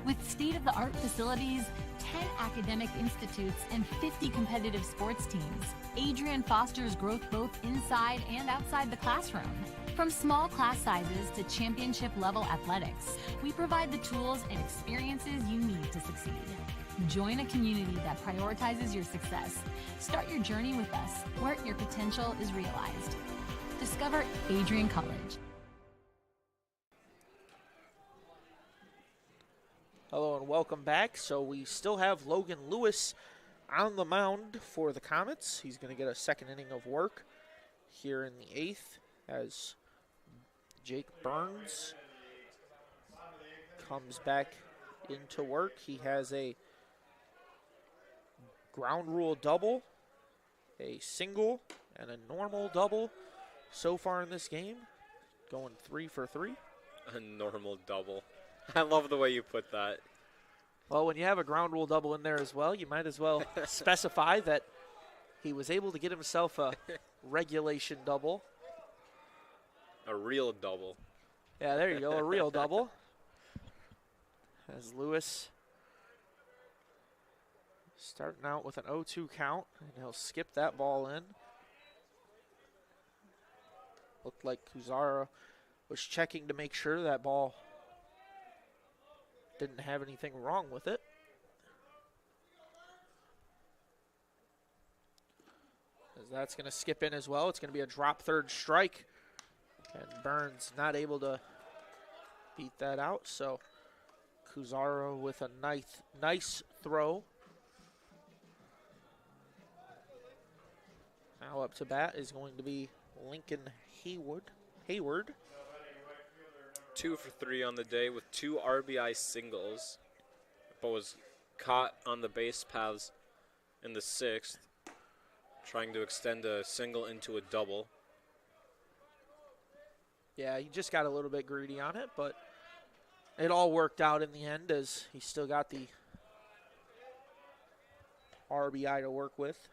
With state-of-the-art facilities, 10 academic institutes, and 50 competitive sports teams, Adrian fosters growth both inside and outside the classroom. From small class sizes to championship-level athletics, we provide the tools and experiences you need to succeed. Join a community that prioritizes your success. Start your journey with us, where your potential is realized. Discover Adrian College. Hello and welcome back. So we still have Logan Lewis on the mound for the Comets. He's going to get a second inning of work here in the 8th as Jake Burns comes back into work. He has a ground rule double, a single, and a normal double so far in this game, going 3 for 3. A normal double. I love the way you put that. Well, when you have a ground rule double in there as well, you might as well specify that he was able to get himself a regulation double. A real double. Yeah, there you go, a real double. As Lewis starting out with an 0-2 count, and he'll skip that ball in. Looked like Kuzara was checking to make sure that ball didn't have anything wrong with it. As that's going to skip in as well. It's going to be a drop third strike. And Burns not able to beat that out. So Kuzara with a nice throw. Now up to bat is going to be Lincoln Hayward. 2 for 3 on the day with 2 RBI singles, but was caught on the base paths in the 6th, trying to extend a single into a double. Yeah, he just got a little bit greedy on it, but it all worked out in the end as he still got the RBI to work with.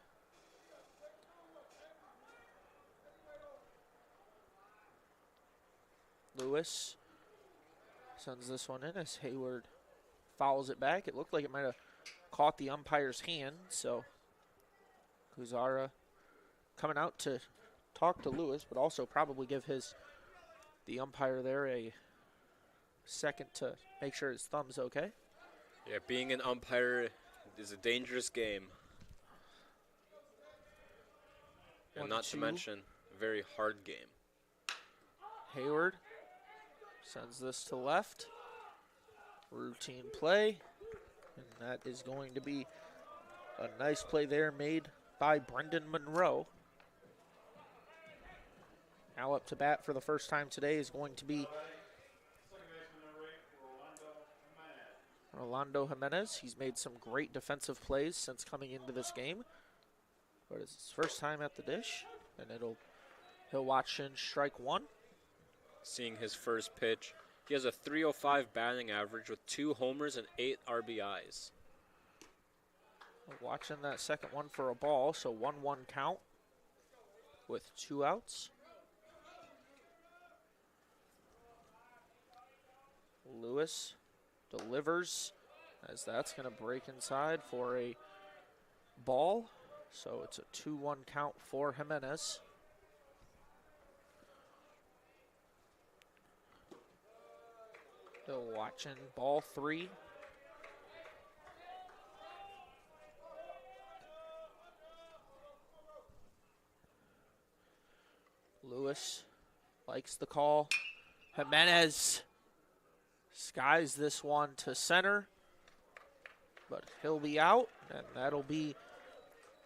Lewis sends this one in as Hayward fouls it back. It looked like it might have caught the umpire's hand, so Kuzara coming out to talk to Lewis, but also probably give the umpire there a second to make sure his thumb's okay. Yeah, being an umpire is a dangerous game. And not to mention, a very hard game. Hayward sends this to left. Routine play. And that is going to be a nice play there made by Brendan Monroe. Now up to bat for the first time today is going to be Rolando Jimenez. He's made some great defensive plays since coming into this game. But it's his first time at the dish. And he'll watch in strike 1. Seeing his first pitch. He has a .305 batting average with 2 homers and 8 RBIs. Watching that second one for a ball, so 1-1 count with 2 outs. Lewis delivers as that's going to break inside for a ball. So it's a 2-1 count for Jimenez. Still watching ball 3. Lewis likes the call. Jimenez skies this one to center, but he'll be out, and that'll be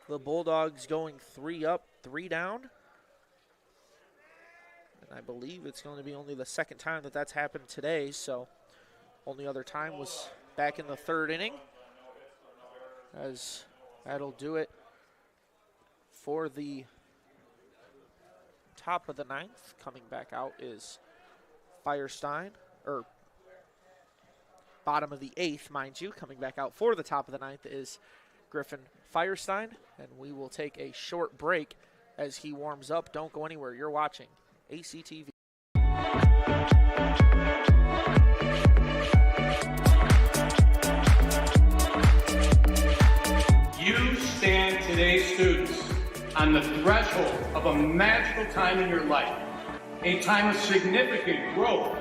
the Bulldogs going 3 up, 3 down. And I believe it's going to be only the second time that that's happened today, so only other time was back in the third inning, as that'll do it for the top of the ninth. Coming back out is Firestein, or bottom of the eighth, mind you. Coming back out for the top of the ninth is Griffin Firestein, and we will take a short break as he warms up. Don't go anywhere. You're watching ACTV. You stand today, students, on the threshold of a magical time in your life, a time of significant growth,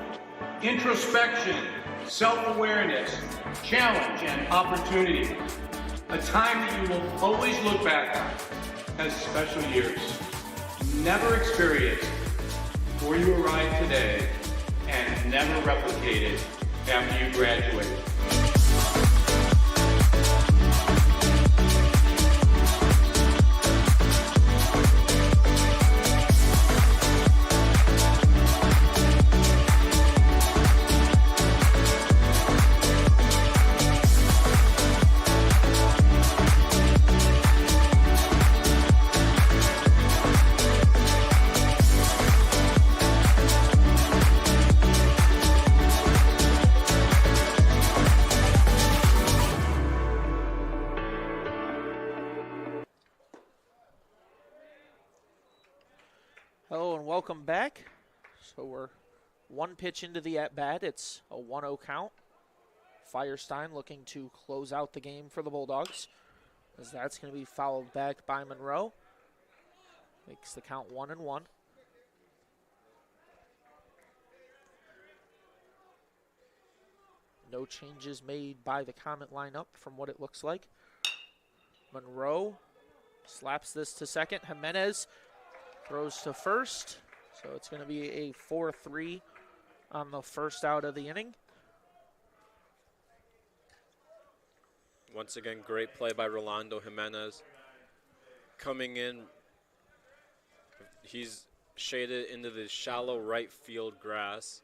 introspection, self-awareness, challenge, and opportunity. A time that you will always look back on as special years, never experienced before you arrive today, and never replicated after you graduate. Hello and welcome back. So we're one pitch into the at-bat. It's a 1-0 count. Firestein looking to close out the game for the Bulldogs, as that's going to be fouled back by Monroe. Makes the count 1-1. No changes made by the Comet lineup from what it looks like. Monroe slaps this to second. Jimenez throws to first, so it's going to be a 4-3 on the first out of the inning. Once again, great play by Rolando Jimenez. Coming in, he's shaded into the shallow right field grass,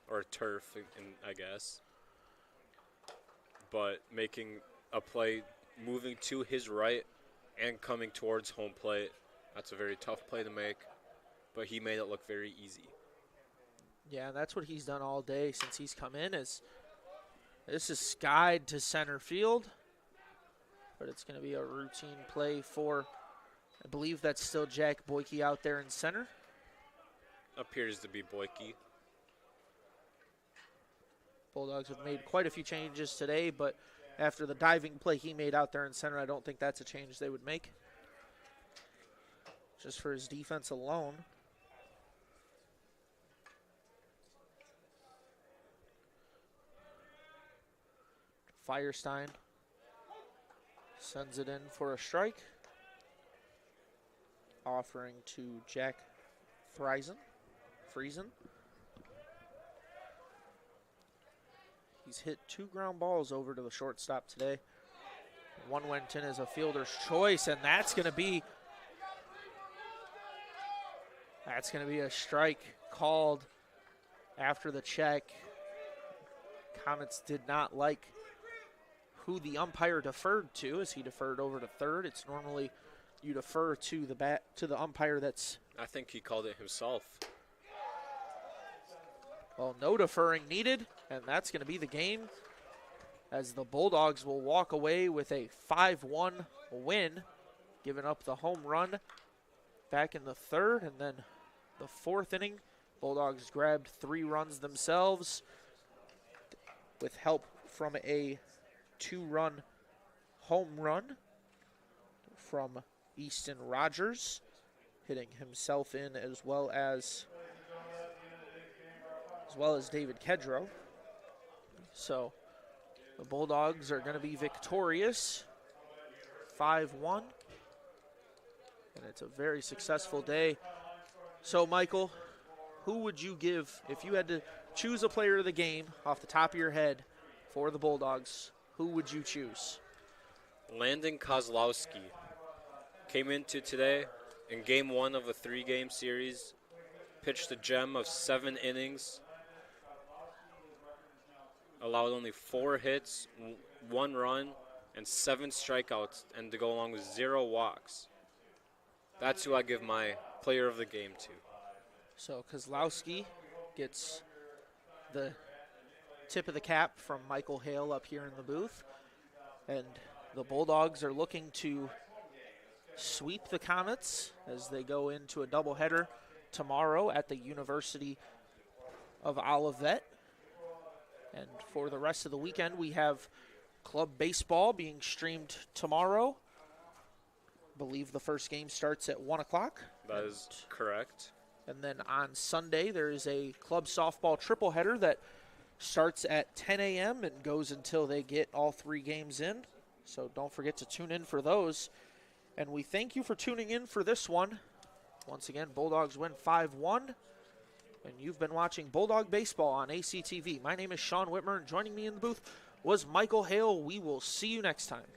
or turf, I guess. But making a play, moving to his right and coming towards home plate. That's a very tough play to make, but he made it look very easy. Yeah, that's what he's done all day since he's come in. This is skied to center field, but it's going to be a routine play for, I believe that's still Jack Boyke out there in center. Appears to be Boyke. Bulldogs have made quite a few changes today, but after the diving play he made out there in center, I don't think that's a change they would make. Just for his defense alone. Firestein sends it in for a strike. Offering to Jack Friesen. He's hit 2 ground balls over to the shortstop today. One went in as a fielder's choice, and that's going to be a strike called after the check. Comets did not like who the umpire deferred to, as he deferred over to third. It's normally you defer to the umpire that's... I think he called it himself. Well, no deferring needed, and that's going to be the game, as the Bulldogs will walk away with a 5-1 win, giving up the home run back in the third, and then the fourth inning, Bulldogs grabbed 3 runs themselves with help from a 2-run home run from Easton Rogers, hitting himself in as well as David Kedrow. So the Bulldogs are going to be victorious, 5-1. And it's a very successful day. So, Michael, who would you give, if you had to choose a player of the game off the top of your head for the Bulldogs, who would you choose? Landon Kozlowski came into today in game 1 of a 3-game series, pitched a gem of 7 innings, allowed only 4 hits, 1 run, and 7 strikeouts, and to go along with 0 walks. That's who I give my player of the game to. So Kozlowski gets the tip of the cap from Michael Hale up here in the booth. And the Bulldogs are looking to sweep the Comets as they go into a doubleheader tomorrow at the University of Olivet. And for the rest of the weekend, we have club baseball being streamed tomorrow. I believe the first game starts at 1 o'clock. That is correct. And then on Sunday, there is a club softball tripleheader that starts at 10 a.m. and goes until they get all 3 games in. So don't forget to tune in for those. And we thank you for tuning in for this one. Once again, Bulldogs win 5-1. And you've been watching Bulldog Baseball on ACTV. My name is Sean Whitmer, and joining me in the booth was Michael Hale. We will see you next time.